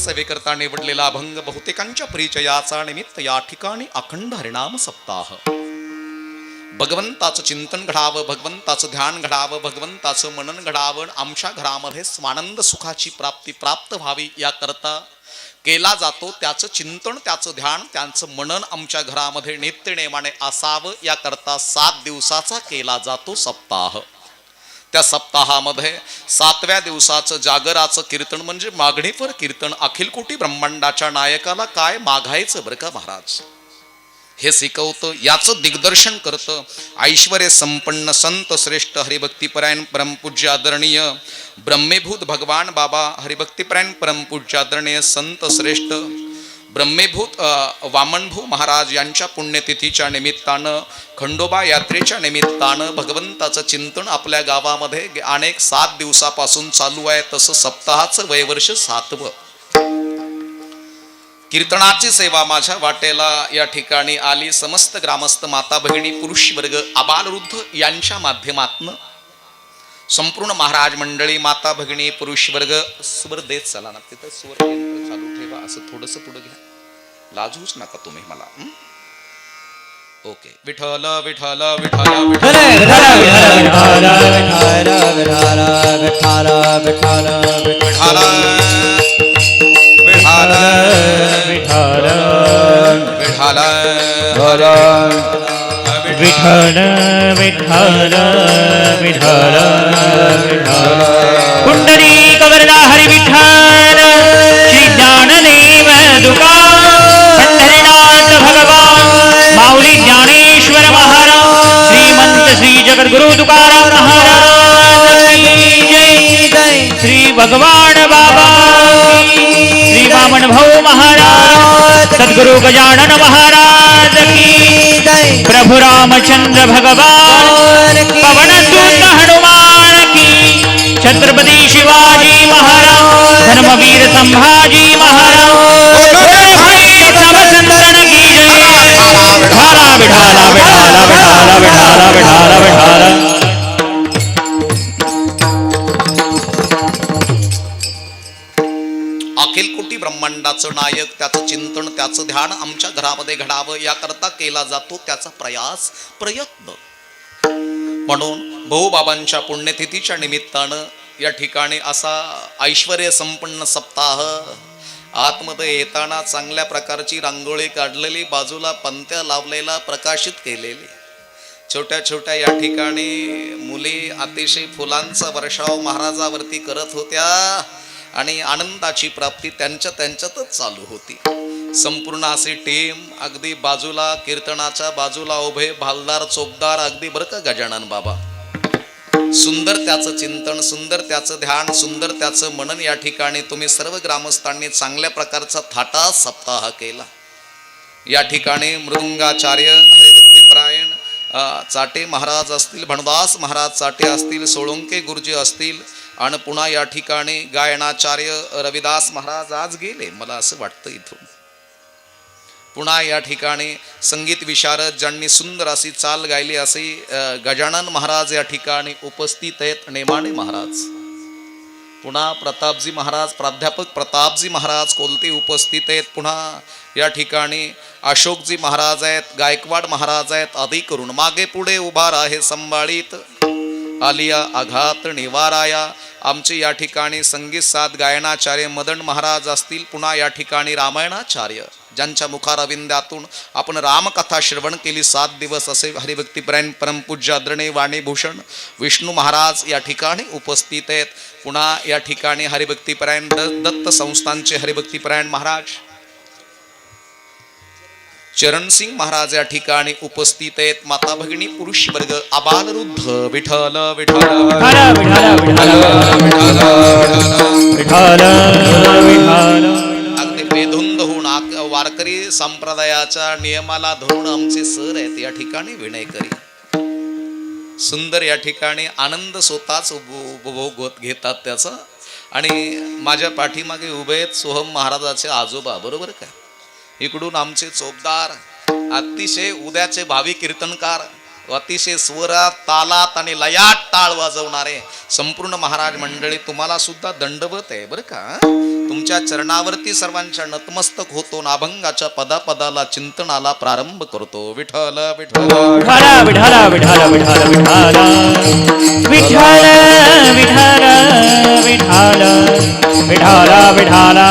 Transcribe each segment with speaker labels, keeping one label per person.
Speaker 1: सेवेकरता निवडलेला अभंग बहुतेकांच्या परिचयाचा निमित्त या ठिकाणी अखंड हरिनाम सप्ताह. भगवंताचं चिंतन घडावं, भगवंताचं ध्यान घडावं, भगवंताचं मनन घडावं, आमच्या घरामध्ये स्वानंद सुखाची प्राप्ती प्राप्त व्हावी याकरता केला जातो त्याचं चिंतन, त्याचं ध्यान, त्याचं मनन आमच्या घरामध्ये नित्यनेमाने असावं याकरता 7 दिवसाचा केला जातो सप्ताह. त्या सप्ताहामध्ये 7व्या दिवसाचं जागराचं कीर्तन म्हणजे मागणीपर कीर्तन. अखिल कोटी ब्रह्मांडाच्या नायकाला काय मागायचं बरं का महाराज हे शिकवतं, याचं दिग्दर्शन करतं ऐश्वर्य संपन्न संत श्रेष्ठ हरिभक्तीपरायण परमपूज्य आदरणीय ब्रह्मेभूत भगवान बाबा हरिभक्तीपरायण परमपूज्य आदरणीय संत श्रेष्ठ ब्रह्मेभूत वामनभू महाराज यांच्या पुण्यतिथीच्या निमित्तानं, खंडोबा यात्रेच्या निमित्तानं भगवंताचं चिंतन आपल्या गावामध्ये अनेक 7 दिवसापासून चालू आहे. तसं सप्ताहाचं वयवर्ष 7वं. कीर्तनाची सेवा माझ्या वाटेला या ठिकाणी आली. समस्त ग्रामस्थ माता भगिनी पुरुष वर्ग आबालवृद्ध यांच्या माध्यमातून संपूर्ण महाराज मंडळी माता भगिनी पुरुष वर्ग स्वर देत चला ना, तिथं स्वर चालू ठेवा, असं थोडंसं पुढे घ्या, लाजूच नका तुम्ही मला. ओके. विठ्ठल विठ्ठल विठ्ठल विठ्ठल
Speaker 2: विठ्ठल विठ्ठल विठ्ठल पुंडरी कवरदा हरी विठ्ठल श्री ज्ञानदेव तुकाराम पंढरीनाथ भगवान माऊली ज्ञानेश्वर महाराज श्रीमंत श्री जगद्गुरु तुकाराम महाराज की जय. श्री भगवान बाबा श्री वामन भाऊ महाराज सद्गुरु गजानन महाराज की जय. प्रभु रामचंद्र भगवान पवनसुत हनुमान की, छत्रपति शिवाजी महाराज धर्मवीर संभाजी महाराज सब संतन की जय. विठाला विठाला विठाला विठाला विठाला विठाला विठाला.
Speaker 1: अखिल कोटी ब्रह्मांडाचं नायक, त्याचं चिंतन, त्याचं ध्यान आमच्या घरामध्ये घडावं याकरता केला जातो त्याचा प्रयास प्रयत्न. म्हणून भाऊबाबांच्या पुण्यतिथीच्या निमित्तानं या ठिकाणी असा ऐश्वर्य संपन्न सप्ताह. आतमध्ये येताना चांगल्या प्रकारची रांगोळी काढलेली, बाजूला पंत्या लावलेला, प्रकाशित केलेली, छोट्या छोट्या या ठिकाणी मुली अतिशय फुलांचा वर्षाव महाराजावरती करत होत्या आणि आनंदाची प्राप्ती त्यांच्यातच चालू होती. संपूर्ण अशी टीम अगदी बाजूला, कीर्तनाच्या बाजूला उभे भालदार चोपदार अगदी बरं का गजानन बाबा. सुंदर त्याचं चिंतन, सुंदर त्याचं ध्यान, सुंदर त्याचं मनन या ठिकाणी तुम्ही सर्व ग्रामस्थांनी चांगल्या प्रकारचा थाटा सप्ताह केला. या ठिकाणी मृदुंगाचार्य हरिभक्तीपरायण चाटे महाराज असतील, भणदास महाराज चाटे असतील, सोळंके गुरुजी असतील आणि पुन्हा या ठिकाणी गायनाचार्य रविदास महाराज आज गेले मला असं वाटतं इथून. पुन्हा या ठिकाणी संगीत विशारद ज्यांनी सुंदर अशी चाल गायली असे गजानन महाराज या ठिकाणी उपस्थित आहेत. नेमाणे महाराज, पुन्हा प्रतापजी महाराज, प्राध्यापक प्रतापजी महाराज कोलते उपस्थित आहेत. पुन्हा या ठिकाणी अशोकजी महाराज आहेत, गायकवाड महाराज आहेत. आदी करून मागे पुढे उभा आहे संभाळीत आलिया आघात निवाराया. आमचे या ठिकाणी संगीत साथ गायनाचार्य मदन महाराज असतील. पुन्हा या ठिकाणी रामायणाचार्य ज्यांच्या मुखारविंदातून आपण रामकथा श्रवण केली 7 दिवस असे हरिभक्तीपरायण परमपूज्य आदरणीय वाणीभूषण विष्णू महाराज या ठिकाणी उपस्थित आहेत. पुन्हा या ठिकाणी हरिभक्तीपरायण दत्त संस्थानचे हरिभक्तीपरायण महाराज चरणसिंग महाराज या ठिकाणी उपस्थित आहेत. माता भगिनी पुरुष वर्ग आबालवृद्ध विठ्ठल विठ्ठल अगदी बेधुंद होऊन वारकरी संप्रदायाच्या नियमाला धरून आमचे सर आहेत या ठिकाणी विनयकरी. सुंदर या ठिकाणी आनंद स्वतःच उपभोग घेतात त्याचा. आणि माझ्या पाठीमागे उभे आहेत सोहम महाराजाचे आजोबा, बरोबर का. इकडून आमचे चोपदार, अतिशय उद्याचे भावी कीर्तनकार अतिशय स्वरात तालात आणि लयात टाळ वाजवणारे संपूर्ण महाराज मंडळी तुम्हाला सुद्धा दंडवत आहे बरं का. तुमच्या चरणावरती सर्वांच्या नतमस्तक होतो. अभंगाच्या पदापदाला चिंतनाला प्रारंभ करतो. विठ्ठल विठ्ठल
Speaker 2: विठाला विठाला विठाला विठाला विठाला विठाला विठाला विठाला विठाला.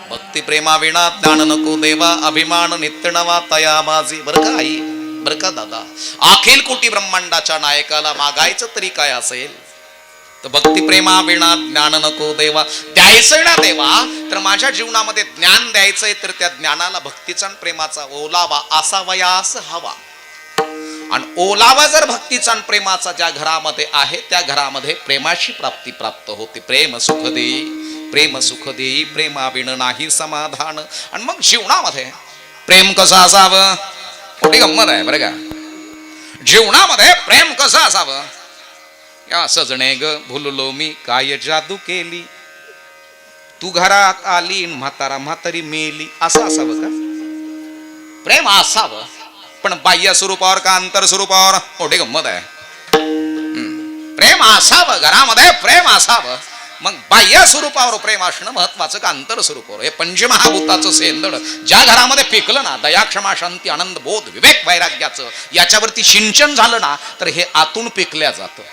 Speaker 1: भक्ती प्रेमा विना ज्ञान नको देवा, अभिमान नित्य नवा तया माझी. बरं का आई, बरं का दादा, अखिल कोटी ब्रह्मांडाच्या नायकाला मागायचं तरी काय असेल तर भक्ती प्रेमा विना ज्ञान नको देवा. द्यायचंय ना देवा तर माझ्या जीवनामध्ये ज्ञान द्यायचंय तर त्या ज्ञानाला भक्तीचा आणि प्रेमाचा ओलावा असावयास हवा. आणि ओलावा जर भक्तीचा आणि प्रेमाचा ज्या घरामध्ये आहे त्या घरामध्ये प्रेमाची प्राप्ती प्राप्त होते. प्रेम सुख देई, प्रेम सुख देई, प्रेमाविण नाही समाधान. आणि मग जीवनामध्ये प्रेम कसं असावं, मोठी गंमत आहे बरं का. जीवनामध्ये प्रेम कसं असावं. या सजणे ग भुललो मी काय जादू केली, तू घरात आली म्हातारा म्हातारी मेली, असं असावं का. प्रेम असावं पण बाह्य स्वरूपावर का अंतर स्वरूपावर, मोठी गंमत आहे. प्रेम असावं घरामध्ये, प्रेम असावं. मग बाह्य स्वरूपावर प्रेम असणं महत्वाचं का अंतर स्वरूपावर. हे पंचमहाभूताचं सेंदड ज्या घरामध्ये पिकलं ना, दया क्षमा शांती आनंद बोध विवेक वैराग्याचं याच्यावरती सिंचन झालं ना तर हे आतून पिकल्या जातं.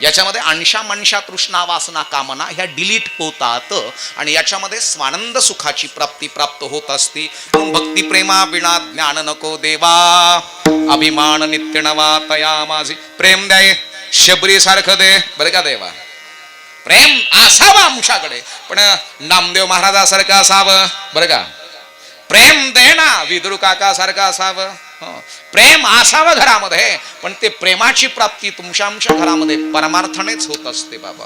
Speaker 1: याच्यामध्ये अंशा मनशा तृष्णा वासना कामना ह्या डिलीट होतात आणि याच्यामध्ये स्वानंद सुखाची प्राप्ती प्राप्त होत असते. म्हणून भक्ती प्रेमा विना ज्ञान नको देवा, अभिमान नित्य नवा तया माझी. प्रेम द्याय शबरी सारखं दे बरं का देवा. प्रेम असावं आमच्याकडे पण नामदेव महाराजासारखं असावं बरं का. प्रेम दे ना विदुर काका सारखं असावं. प्रेम असावं घरामध्ये पण ते प्रेमाची प्राप्ती तुमच्या आमच्या घरामध्ये परमार्थानेच होत असते बाबा.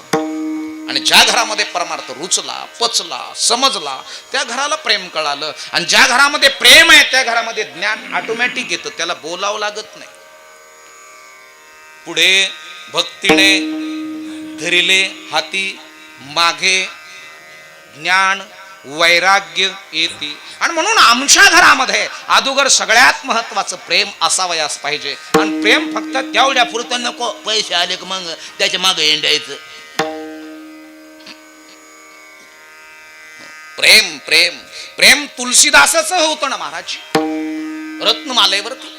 Speaker 1: आणि ज्या घरामध्ये परमार्थ रुचला पचला समजला त्या घराला प्रेम कळालं. आणि ज्या घरामध्ये प्रेम आहे त्या घरामध्ये ज्ञान ऑटोमॅटिक येतं, त्याला बोलावं लागत नाही. पुढे भक्तीने धरिले हाती मागे ज्ञान वैराग्य येते. आणि म्हणून आमच्या घरामध्ये अगोदर सगळ्यात महत्वाचं प्रेम असावयास पाहिजे. आणि प्रेम फक्त तेवढ्या पुरतं नको, पैसे आले की मग त्याच्या मागे येंडायचं. प्रेम प्रेम प्रेम तुलसीदासाचं होतं ना महाराज रत्नमालेवरती.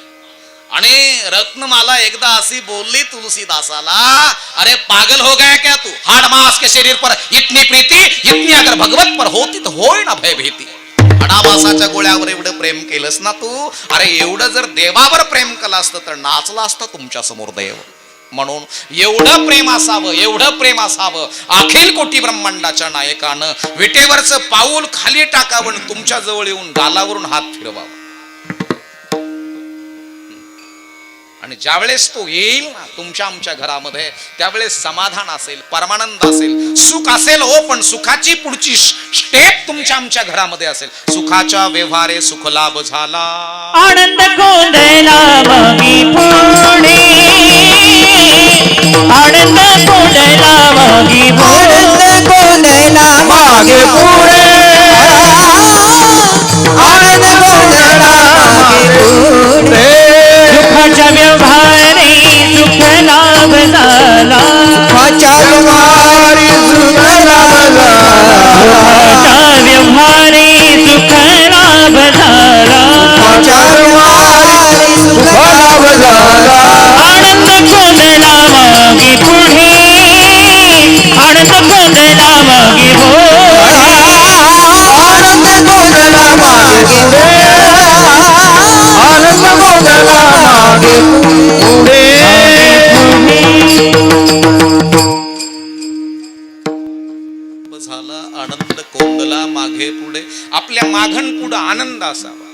Speaker 1: आणि रत्नमाला एकदा अशी बोलली तुलसीदासाला, अरे पागल हो गया क्या तू, हाड मास के शरीर पर इतनी प्रीति, इतनी अगर भगवत पर होती तो होय ना भय भीती. हाडामासाच्या गोळ्यावर एवढं प्रेम केलंस ना तू, अरे एवढं जर देवावर प्रेम केलं असतं तर नाचला असतं तुमच्या समोर देव. म्हणून एवढं प्रेम असावं, एवढं प्रेम असावं. अखिल कोटी ब्रह्मांडाच्या नायकानं विटेवरचं पाऊल खाली टाकावं, तुमच्या जवळ येऊन गालावरून हात फिरवावा. आणि ज्यावेळेस तो येईल ना तुमच्या आमच्या घरामध्ये त्यावेळेस समाधान असेल, परमानंद असेल, सुख असेल हो. पण सुखाची पुढची स्टेप तुमच्या आमच्या घरामध्ये असेल. सुखाच्या व्यवहारे सुख लाभ झाला,
Speaker 2: आनंद गोंधळा मागे पुढे, आनंद गोंधळा मागे पुढे,
Speaker 3: आनंद गोंधळा मागे पुढे, आनंद गोंधळा मागे पुढे.
Speaker 2: सुखाच्या व्यवहारे सुख लाभ झाला,
Speaker 3: सुखाच्या व्यवहारी सुख लाभ झाला,
Speaker 2: सुखाच्या व्यवहारे सुख लाभ झाला,
Speaker 3: सुखाच्या व्यवहारी सुख लाभ झाला.
Speaker 2: आनंद गोंधळा मागे पुढे, आनंद गोंधळा मागे पुढे,
Speaker 3: आनंद गोंधळा मागे पुढे, आनंद गोंधळा मागे पुढे.
Speaker 1: झाला आनंद कोंदला मागे पुढे. आपल्या मागण पुढे आनंद असावा.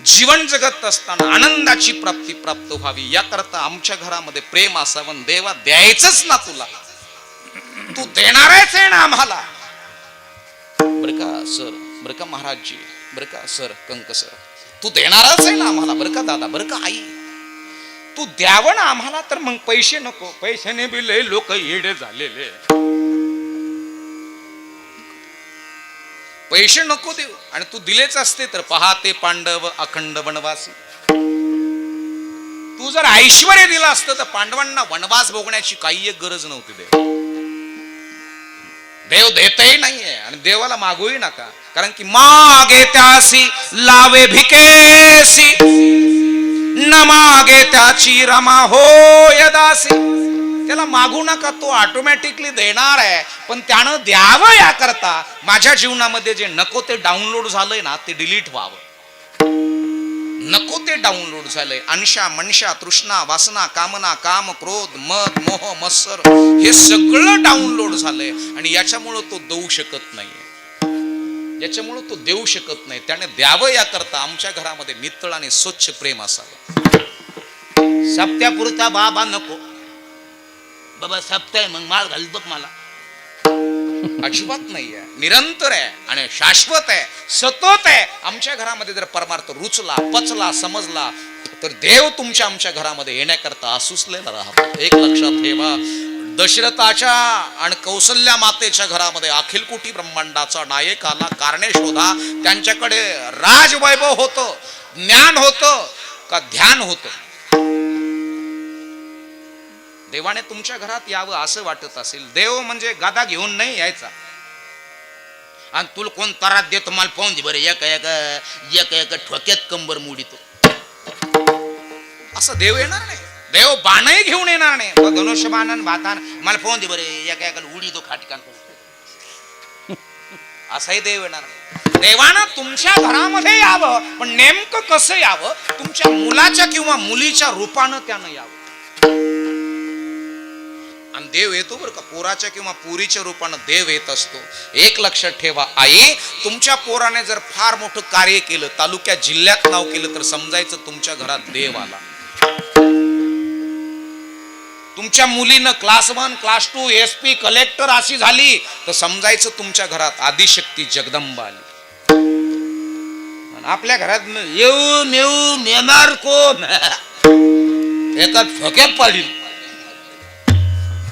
Speaker 1: जीवन जगत असताना आनंदाची प्राप्ती प्राप्त व्हावी याकरता आमच्या घरामध्ये प्रेम असावं. देवा द्यायचंच ना तुला, तू देणारच आहे ना आम्हाला. बरं का सर, बरं का महाराजजी, बरं का सर कंक सर, तू देणारच आहे ना आम्हाला. बरं का दादा, बरं का आई, तू द्यावं ना आम्हाला. तर मग पैसे नको, पैशाने बी लय लोक येडे झालेले. पैसे नको देऊ आणि तू दिलेच असते तर पहाते पांडव अखंड वनवासी. जर ऐश्वर्य दिलं असतं तर पांडवांना वनवास भोगण्याची काही एक गरज नव्हती. देव देतही नाहीये आणि देवाला मागूही नका, कारण की मागे त्यासी लावे भिकेसी, न मागे त्याची रमा होय दासी. त्याला मागू नका, तो ऑटोमॅटिकली देणार आहे, पण त्यानं द्यावं याकरता माझ्या जीवनामध्ये जे नको ते डाउनलोड झालंय ना ते डिलीट व्हावं. नको ते डाउनलोड झालंय. अंशा मनशा तृष्णा वासना कामना काम क्रोध मद मोह मत्सर हे सगळं डाउनलोड झालंय आणि याच्यामुळं तो देऊ शकत नाहीये. याच्यामुळं तो देऊ शकत नाही. त्याने द्यावं याकरता आमच्या घरामध्ये नितळ आणि स्वच्छ प्रेम असावं. सप्त्यापुरता बाबा नको बाबा, सप्ताह मग माळ घाल बघ मला, अजिबात नाहीये. निरंतर आहे आणि शाश्वत आहे, सतत आहे. आमच्या घरामध्ये जर परमार्थ रुचला पचला समजला तर देव तुमच्या आमच्या घरामध्ये येण्याकरता असूसलेला राहतो. एक लक्षात ठेवा, दशरथाच्या आणि कौसल्या मातेच्या घरामध्ये अखिल कोटी ब्रह्मांडाचा नायक आला. कारणे शोधा. त्यांच्याकडे राजवैभव होतं, ज्ञान होतं का ध्यान होतं. देवाने तुमच्या घरात यावं असं वाटत असेल. देव म्हणजे गादा घेऊन नाही यायचा आणि तुला कोण तरात देतो मला पाहून दे बरं, एका ठोक्यात कंबर मोडितो असं देव येणार नाही. देव बाणही घेऊन येणार नाही. धनुष्य बाणन भातान मला पाहून दे बरं, एका उडी तो खाटकान असाही देव येणार नाही. देवानं तुमच्या घरामध्ये यावं, पण नेमकं कसं यावं, तुमच्या मुलाच्या किंवा मुलीच्या रूपानं त्यानं यावं. आणि देव येतो बरं का, पोराच्या किंवा पुरीच्या रूपानं देव येत असतो. एक लक्षात ठेवा, आई तुमच्या पोराने जर फार मोठं कार्य केलं, तालुक्यात जिल्ह्यात नाव केलं, तर समजायचं तुमच्या घरात देव आला. तुमच्या मुलीनं क्लास 1 क्लास 2 SP कलेक्टर अशी झाली तर समजायचं तुमच्या घरात आदिशक्ती जगदंबा आली. आपल्या घरात येऊ मेऊ नेणार कोण एका ठोक्यात पाडील,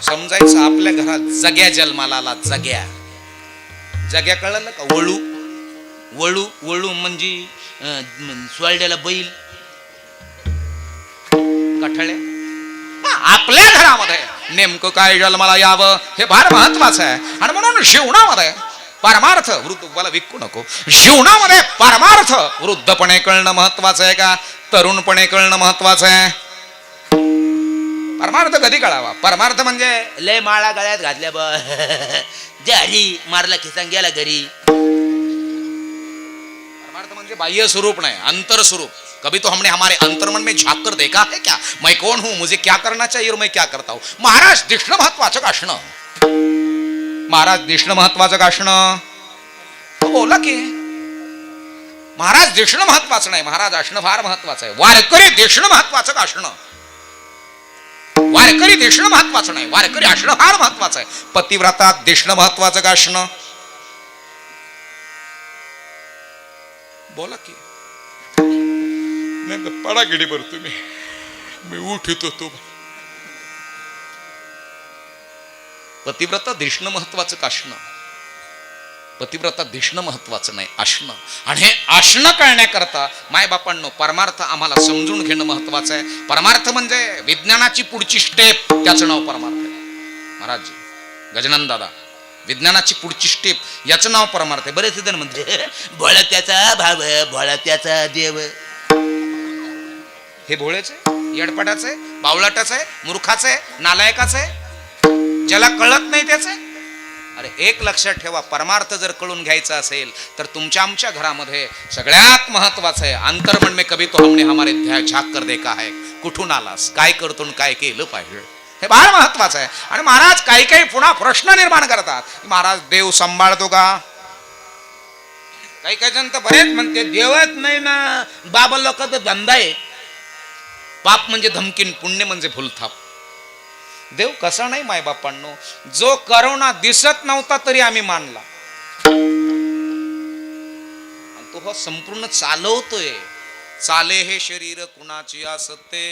Speaker 1: समजायचं आपल्या घरात जग्या जन्माला आला. जग्या कळलं का? वळू वळू वळू म्हणजे सोळड्याला बैल कठळ्या. आपल्या घरामध्ये नेमकं काय जन्माला यावं हे फार महत्वाचं आहे. आणि म्हणून जीवनामध्ये परमार्थ वृद्ध मला विकू नको, जीवनामध्ये परमार्थ वृद्धपणे कळणं महत्वाचं आहे का तरुणपणे कळणं महत्वाचं आहे? परमार्थ कधी कळावा? परमार्थ म्हणजे लय माळा गळ्यात घातल्या बा जारी मारला खिसा गेला घरी. परमार्थ म्हणजे बाह्य स्वरूप नाही, अंतर स्वरूप. कभी तो हमने हमारे अंतर्मन में झांक कर देखा है क्या? मैं कौन हूं, मुझे क्या करना चाहिए और मैं क्या करता हूं. महाराज दिसणं महत्वाचं का असणं? महाराज दिसणं महत्वाचं का असणं? बोला की महाराज दिसणं महत्वाचं नाही, महाराज असणं फार महत्वाचं आहे. वारकरी दिसणं महत्वाचं का असणं? वारकरी दिसणं महत्वाचं नाही, वारकरी असणं फार महत्वाचं आहे. पतिव्रता दिसणं महत्वाचं का असणं? बोला की नाही पडा गिडी बर तुम्ही, मी उठतो तो. पतिव्रता दिसणं महत्वाचं का असणं? पतिव्रता दिसणं महत्वाचं नाही, असणं. आणि हे असणं कळण्याकरता मायबापांनो परमार्थ आम्हाला समजून घेणं महत्वाचं आहे. परमार्थ म्हणजे विज्ञानाची पुढची स्टेप, त्याचं नाव परमार्थ आहे. महाराज गजानन दादा, विज्ञानाची पुढची स्टेप याचं नाव परमार्थ आहे. बरेच जण म्हणते भोळत्याचा भाव भोळत्याचा देव. हे भोळ्याचं आहे, येडपाटाचं आहे, बावळाटाचं आहे, मूर्खाचं आहे, नालायकाचं आहे, ज्याला कळत नाही त्याचं आहे. अरे एक लक्षात ठेवा, परमार्थ जर कळून घ्यायचा असेल तर तुमच्या आमच्या घरामध्ये सगळ्यात महत्वाचं आहे अंतर्मन में कभी तो हमने हमारे झाक कर देखा है. कुठून आलास, काय करतो, काय केलं पाहिजे, हे फार महत्वाचं आहे. आणि महाराज काही काही पुन्हा प्रश्न निर्माण करतात, महाराज देव सांभाळतो का? काही काही जण तर बरेच म्हणते देवच नाही ना, बाबा लोकांचा धंदा आहे. पाप म्हणजे धमकीन, पुण्य म्हणजे भूलथाप. देव कसा नाही मायबापांनो, जो करोना दिसत नव्हता तरी आम्ही मानला, तो हा संपूर्ण चालवतोय. चाले हे शरीर कुणाची असते,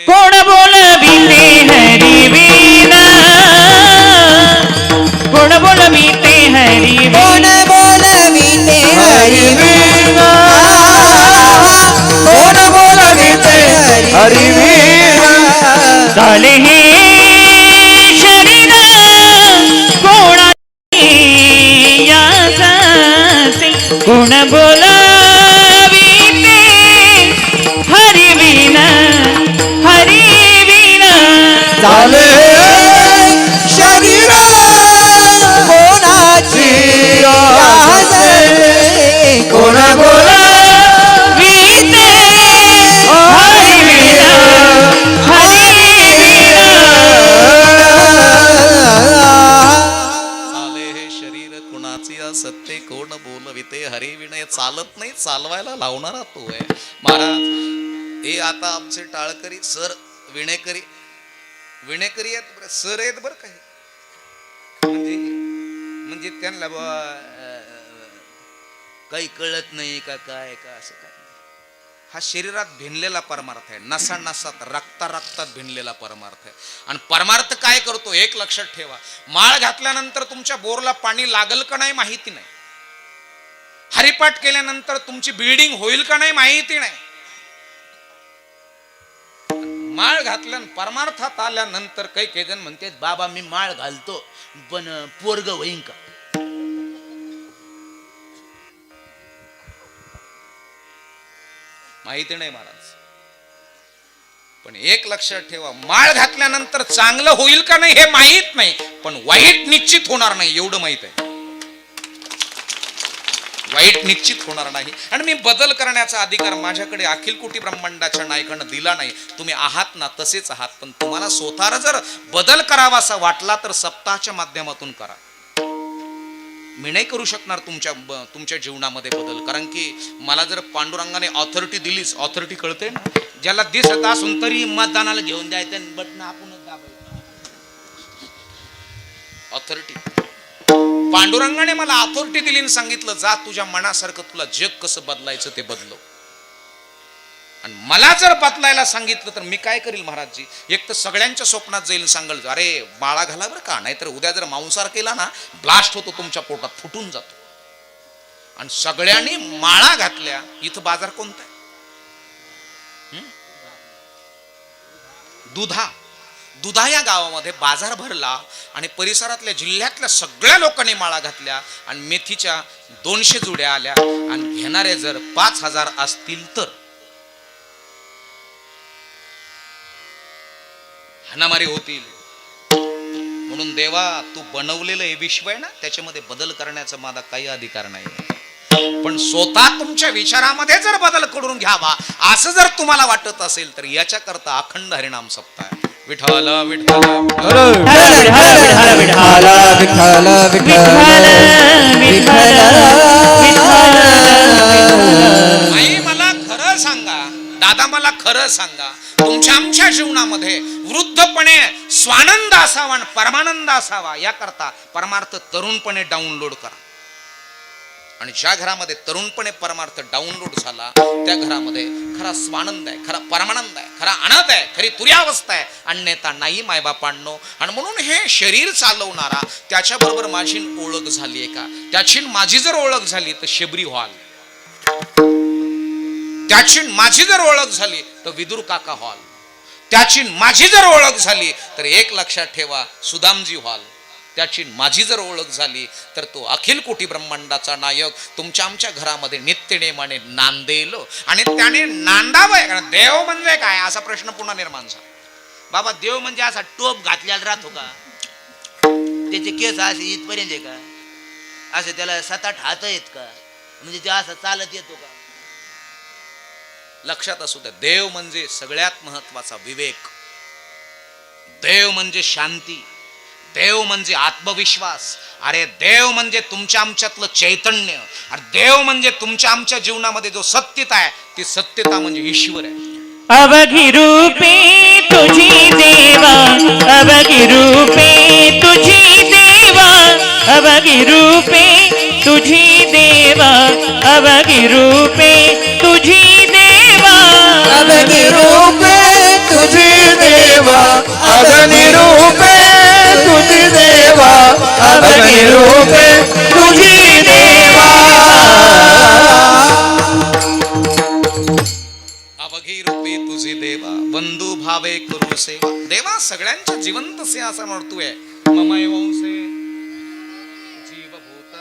Speaker 2: कोण बोलविते हरी वीणा, कोण बोलविते हरी
Speaker 3: कोण बोलविते हरी वीणा, कोण बोलविते हरी वीणा. झाले शरीर कोणाची याचले कोण
Speaker 2: बोलविते हरिविण हरिविण
Speaker 1: चाले हे शरीर कुणाचे सत्य कोण बोलविते हरिविनय चालत नाही चालवायला लावणारा तो आहे महाराज. हे आता आमचे टाळकरी सर विणेकरी आहेत बरं, सर आहेत बरं काही म्हणजे त्यांना काही कळत नाही का काय का असं काय. हा शरीरात भिनलेला परमार्थ आहे, नसा नसात रक्तात भिनलेला परमार्थ आहे. आणि परमार्थ काय करतो एक लक्षात ठेवा, माळ घातल्यानंतर तुमच्या बोरला पाणी लागल का नाही माहिती नाही, हरिपाठ केल्यानंतर तुमची बिल्डिंग होईल का नाही माहिती नाही. माळ घातल्या परमार्थात आल्यानंतर काही जण म्हणते बाबा मी माळ घालतो पण पोरग होईन का. माहिती नाही महाराज. पण एक लक्षात ठेवा, माळ घातल्यानंतर चांगलं होईल का नाही हे माहित नाही, पण वाईट निश्चित होणार नाही एवढं माहित आहे. वाईट निश्चित होणार नाही. आणि मी बदल करण्याचा अधिकार माझ्याकडे अखिल कोटी ब्रह्मांडाच्या नायकानं दिला नाही. तुम्ही आहात ना तसेच आहात, पण तुम्हाला स्वतःला जर बदल करावासा वाटला तर सप्ताहाच्या माध्यमातून करा. मी नाही करू शकणार तुमच्या जीवनामध्ये बदल, कारण की मला जर पांडुरंगाने ऑथॉरिटी दिलीच, ऑथॉरिटी कळते ना, ज्याला दिसत असून तरी मतदानाला घेऊन द्यायचं बटन आपणच दाबायचं. ऑथॉरिटी पांडुरंगाने मला ऑथॉरिटी दिली आणि सांगितलं जा तुझ्या मनासारखं तुला जग कसं बदलायचं ते बदलव. आणि मला जर बदलायला सांगितलं तर मी काय करील महाराजजी, एक तर सगळ्यांच्या स्वप्नात जाईल सांगल अरे बाळा घाला बरं का, नाहीतर उद्या जर मांसाहार केला ना ब्लास्ट होतो तुमच्या पोटात, फुटून जातो. आणि सगळ्यांनी माळा घातल्या. इथं बाजार कोणता आहे? दुधा या गावामध्ये बाजार भरला आणि परिसरातल्या जिल्ह्यातल्या सगळ्या लोकांनी माळा घातल्या आणि मेथीच्या 200 जुड्या आल्या. आणि घेणारे जर 5000 असतील तर हाणामारी होतील. म्हणून देवा तू बनवलेलं हे विश्व आहे ना, त्याच्यामध्ये बदल करण्याचा माझा काही अधिकार नाही. पण स्वतः तुमच्या विचारामध्ये जर बदल करून घ्यावा असं जर तुम्हाला वाटत असेल तर याच्याकरता अखंड हरिनाम सप्ताह. विठ्ठल विठ्ठल आई मला खरं सांगा, दादा मला खरं सांगा, तुमच्या आमच्या जीवनामध्ये वृद्धपणे स्वानंद असावा आणि परमानंद असावा याकरता परमार्थ तरुणपणे डाउनलोड करा. आणि ज्या घरामध्ये तरुणपणे परमार्थ डाउनलोड झाला त्या घरामध्ये खरा स्वानंद आहे, खरा परमानंद आहे, खरा आनंद आहे, खरी तुर्यावस्था आहे, अन्यथा नाही मायबापांनो. आणि म्हणून हे शरीर चालवणारा त्याच्याबरोबर माझी ओळख झाली आहे का, त्याची माझी जर ओळख झाली तर शबरी व्हाल, त्याची माझी जर ओळख झाली तर विदुर काका व्हाल, त्याची माझी जर ओळख झाली तर एक लक्षात ठेवा सुदामजी व्हाल, त्याची माझी जर ओळख झाली तर तो अखिल कोटी ब्रह्मांडाचा नायक तुमच्या आमच्या घरामध्ये नित्यनेमाने नांदेल. आणि त्याने नांदावं. कारण देव म्हणजे काय असा प्रश्न पुन्हा निर्माण झाला. बाबा देव म्हणजे असा टोप घातलेला राहतो का, त्याचे केस असे इथपर्यंत आहे का, असे त्याला 7-8 हात आहेत का, म्हणजे ते असं चालत येतो का. लक्षात असू द्या, देव म्हणजे सगळ्यात महत्वाचा विवेक, देव म्हणजे शांती, देव म्हणजे आत्मविश्वास, अरे देव म्हणजे तुमच्या आमच्यातलं चैतन्य, अरे देव म्हणजे तुमच्या आमच्या जीवनामध्ये जो सत्यता आहे ती सत्यता म्हणजे ईश्वर आहे.
Speaker 2: अवघी रूपे तुझी देवा, अवघी रूपे तुझी देवा, अवघी रूपे तुझी देवा, अवघी रूपे तुझी देवा,
Speaker 3: अवघी रूपे तुझी देवा, अवघी रूपे तुझी देवा, अवघी रूपे तुझी देवा.
Speaker 1: अवघी रूपे तुझे देवा, बंधू भावे करू सेवा. देवा सगळ्यांच्या जिवंत सिंहासनावर तू आहे. ममय वंशे जीवभूत,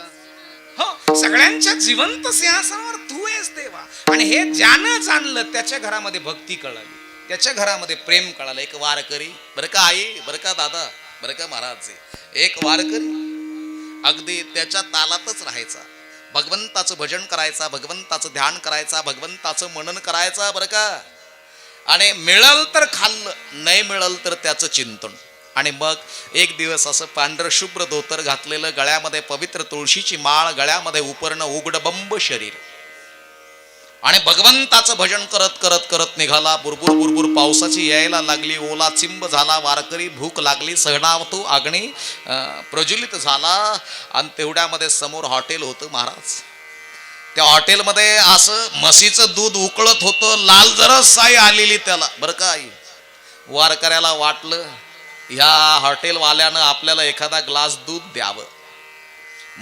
Speaker 1: हो सगळ्यांच्या जिवंत सिंहासनावर तू आहेस देवा. आणि हे ज्यानं जाणलं त्याच्या घरामध्ये भक्ती कळाली. त्याच्या घरामध्ये प्रेम कळालं. एक वारकरी, बरं का आई, बरं का दादा, बरं का महाराज, एक वारकरी अगदी त्याच्या तालातच राहायचा, भगवंताचं भजन करायचा, भगवंताचं ध्यान करायचा, भगवंताचं मनन करायचा, बरं का. आणि मिळल तर खाल्लं, नाही मिळल तर त्याचं चिंतन. आणि मग एक दिवस असं पांढरं शुभ्र धोतर घातलेलं, गळ्यामध्ये पवित्र तुळशीची माळ, गळ्यामध्ये उपरणं, उघडबंब शरीर, आणि भगवंताचं भजन करत करत करत निघाला. बुरबुर बुरबुर पावसाची यायला लागली, ओला चिंब झाला वारकरी, भूक लागली, सहनावतो अग्नी प्रज्वलित झाला. आणि तेवढ्यामध्ये समोर हॉटेल होतं महाराज. त्या हॉटेलमध्ये असं म्हशीचं दूध उकळत होतं, लाल जरस साई आलेली त्याला, बरं का आई. वारकऱ्याला वाटलं ह्या हॉटेलवाल्यानं आपल्याला एखादा ग्लास दूध द्यावं,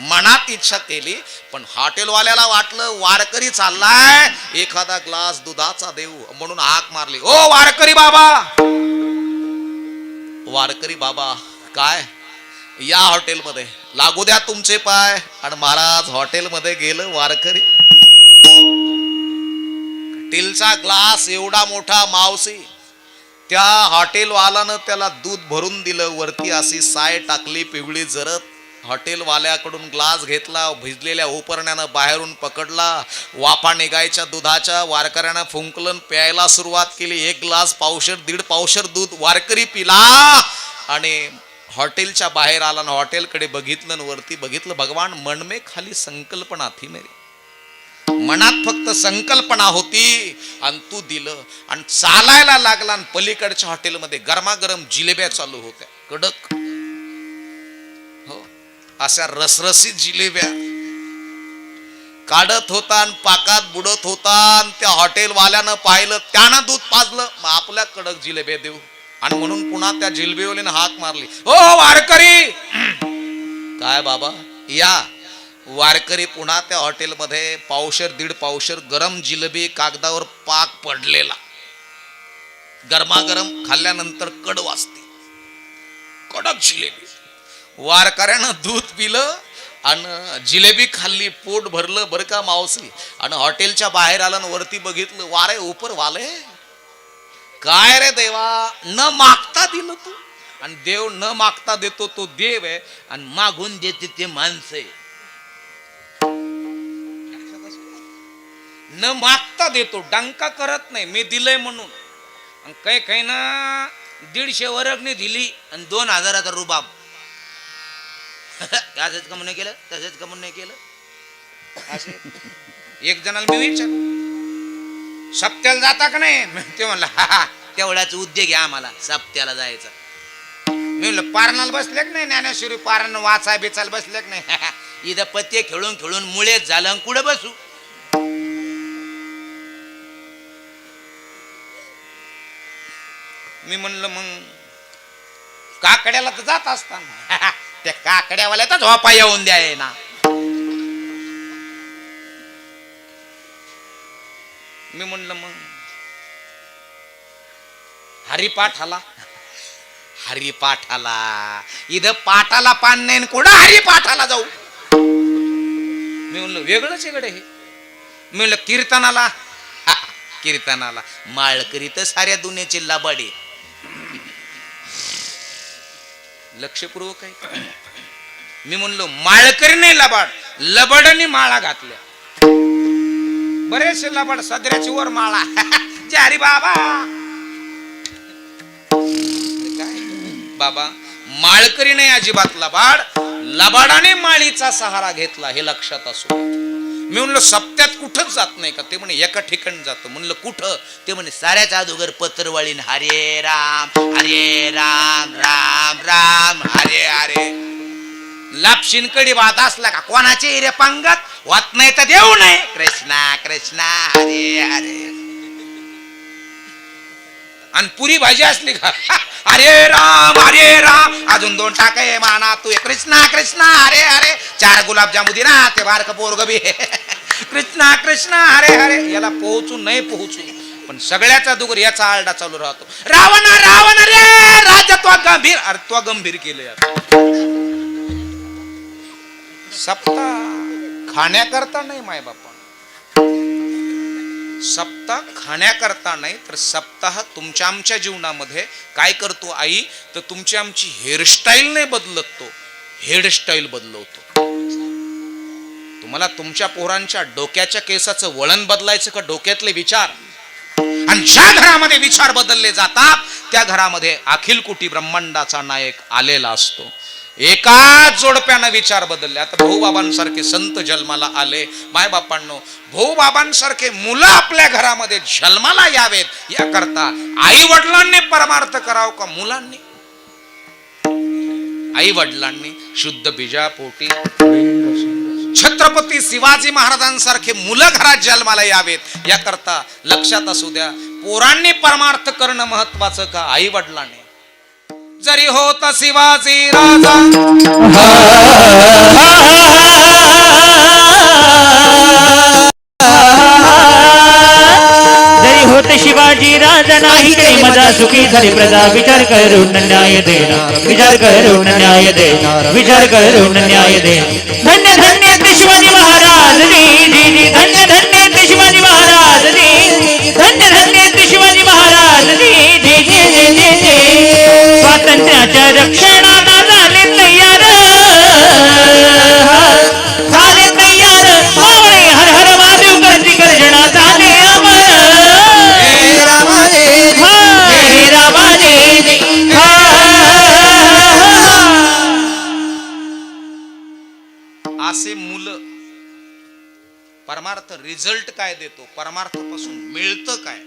Speaker 1: मनात इच्छा केली. पण हॉटेलवाल्याला वाटलं वारकरी चाललाय, एखादा ग्लास दुधाचा देऊ, म्हणून हाक मारली, ओ वारकरी बाबा, वारकरी बाबा, काय या हॉटेलमध्ये, लागू द्या तुमचे पाय. आणि महाराज हॉटेलमध्ये गेलं. वारकरी टीलचा ग्लास एवढा मोठा, मावशी, त्या हॉटेलवाल्यानं त्याला दूध भरून दिलं. वरती अशी साय टाकली पिवळी जरत. हॉटेलवाल्याकडून ग्लास घेतला, भिजलेल्या उपरण्यानं बाहेरून पकडला, वाफा निघायच्या दुधाच्या. वारकऱ्यानं फुंकलन प्यायला सुरुवात केली. एक ग्लास पावशर, 1.5 पावशर दूध वारकरी पिला. आणि हॉटेलच्या बाहेर आला, हॉटेलकडे बघितलं, वरती बघितलं. भगवान मन में खाली संकल्पना थी मेरी, मनात फक्त संकल्पना होती, आणि तू दिलं. आणि चालायला लागला. आणि पलीकडच्या हॉटेलमध्ये गरमागरम जिलेब्या चालू होत्या, कडक, हो, अशा रसरशीत जिलेब्या काढत होता आणि पाकात बुडत होता. आणि त्या हॉटेलवाल्यानं पाहिलं, त्यानं दूध पाजलं, मग आपल्या कडक जिलेब्या देऊ. आणि म्हणून पुन्हा त्या जिलेबीवाल्यानं हाक मारली, ओ वारकरी. काय बाबा या. वारकरी पुन्हा त्या हॉटेलमध्ये पावशर, 1.5 पावशर गरम जिलेबी, कागदावर पाक पडलेला, गरमागरम, खाल्ल्यानंतर कड वाजते, कडक जिलेबी. वारकऱ्यानं दूध पिलं आणि जिलेबी खाल्ली, पोट भरलं, बरं का मावशी. आणि हॉटेलच्या बाहेर आलं आणि वरती बघितलं, वारे उपर वाले, काय रे देवा, न मागता दिलं तू. आणि देव न मागता देतो तो देव आहे, आणि मागून देते ते माणसं आहे. न मागता देतो, डंका करत नाही, मी दिलंय म्हणून. काही काही ना 150 वर्गणी दिली आणि 2000चा रुबाब. असंच कमून नाही केलं, तसंच कमून नाही केलं. असे एक जणाला मी विचार, सप्त्याला जाता का नाही, ते म्हणला हा तेवढाच उद्योग घ्या आम्हाला सप्त्याला जायचं. मी म्हणलं पारणाला बसले की नाही, ज्ञानेश्वरी पारण वाचा बेचाल बसले की नाही. इथं पत्ते खेळून खेळून मुळेच झालं, कुठे बसू. मी म्हणलं मग काकड्याला तर जात असताना त्या काकड्यावाल्या तर झोपा येऊन द्याय ना. मी म्हणलं मग हरिपाठाला, हरिपाठाला इथं पाठाला पान नाही, कुठं हरिपाठाला जाऊ. मी म्हणलं वेगळंच इकडे हे. मी म्हणलं कीर्तनाला, कीर्तनाला माळकरी तर साऱ्या दुनियाची लबाडी. लक्षपूर्वक आहे. मी म्हणलो माळकरी नाही लबाड, लबाडाने माळा घातल्या. बरेचसे लबाड सदऱ्याची वर माळा. जय हरी बाबा. काय बाबा, माळकरी नाही अजिबात लबाड, लबाडाने माळीचा सहारा घेतला, हे लक्षात असो. मी म्हणलं सप्त्यात कुठंच जात नाही का. ते म्हणे एका ठिकाणी जातो. म्हणलं कुठं. ते म्हणे साऱ्याच अगोदर पत्रवाळीन हरे राम राम राम हरे हरे. लापशीन कडी भात असला का कोणाचे रे पंगत होत नाही तर देऊ नये. कृष्णा कृष्णा हरे हरे. आणि पुरी भाजी असली का हरे राम अजून 2 टाकाय माना तू. कृष्णा कृष्णा हरे हरे. 4 गुलाबजामू दे ना, ते बारक पोरग बी कृष्णा कृष्णा हरे हरे. याला पोहोचू नाही पोहोचू, पण सगळ्याचा दुगर याचा आरडा चालू राहतो. रावण रावण रे राजत्व गंभीर. अर्थत्व गंभीर केले. सप्ता खाण्याकरता नाही माय बापा. सप्ताह खाण्याकरता नाही तर सप्ताह तुमच्या आमच्या जीवनामध्ये काय करतो आई, तर तुमची आमची हेअरस्टाईल नाही बदलत, तो हेअरस्टाईल बदलवतो. तुम्हाला तुमच्या पोरांच्या डोक्याच्या केसाचं वळण बदलायचं का डोक्यातले विचार? आणि ज्या घरामध्ये विचार बदलले जातात त्या घरामध्ये अखिल कोटी ब्रह्मांडाचा नायक आलेला असतो. एकाच जोडप्यानं विचार बदलले. आता भाऊबाबांसारखे संत जन्माला आले. मायबापांनो, भाऊबाबांसारखे मुलं आपल्या घरामध्ये जन्माला यावेत याकरता आई वडिलांनी परमार्थ करावं का मुलांनी? आई वडिलांनी शुद्ध बीजापोटी छत्रपती शिवाजी महाराजांसारखे मुलं घरात जन्माला यावेत याकरता लक्षात असू द्या, पोरांनी परमार्थ करणं महत्वाचं का आई वडिलांनी? जरी होता शिवाजी राजा
Speaker 2: जरी होते शिवाजी राजा नाही काही मजा सुखी झाली प्रजा. विचार करून न्याय देणार, विचार करून न्याय देणार, विचार करून न्याय देणार. धन्य धन्य ते शिवाजी महाराज जी जी जी. धन्य धन्य ते शिवाजी महाराज जी. धन्य धन्य ते शिवाजी महाराज जी जी जी जी जी जी. स्वातंत्र्याच्या रक्षणाला झाले तयार, झाले तयार. मावळे हर हर महादेव करती गर्जना झाले अमर.
Speaker 3: हे रामाने
Speaker 2: हे रामाने
Speaker 1: असे मुलं परमार्थ रिझल्ट काय देतो, परमार्थापासून मिळतं काय,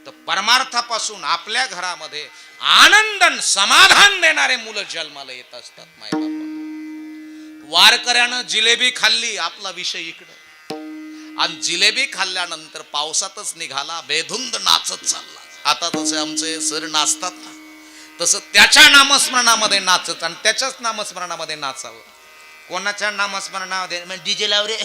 Speaker 1: तर परमार्थापासून आपल्या घरामध्ये आनंद समाधान देणारे मुलं जन्माला येत असतात. मायबाप वारकऱ्यानं जिलेबी खाल्ली, आपला विषय इकडं, आणि जिलेबी खाल्ल्यानंतर पावसातच निघाला, बेधुंद नाचत चालला. आता तसे आमचे सर नाचतात ना, तसं त्याच्या नामस्मरणामध्ये नाचत आणि त्याच्याच नामस्मरणामध्ये नाचावं. कोणाच्या नामस्मरणामध्ये डीजे लाव रे,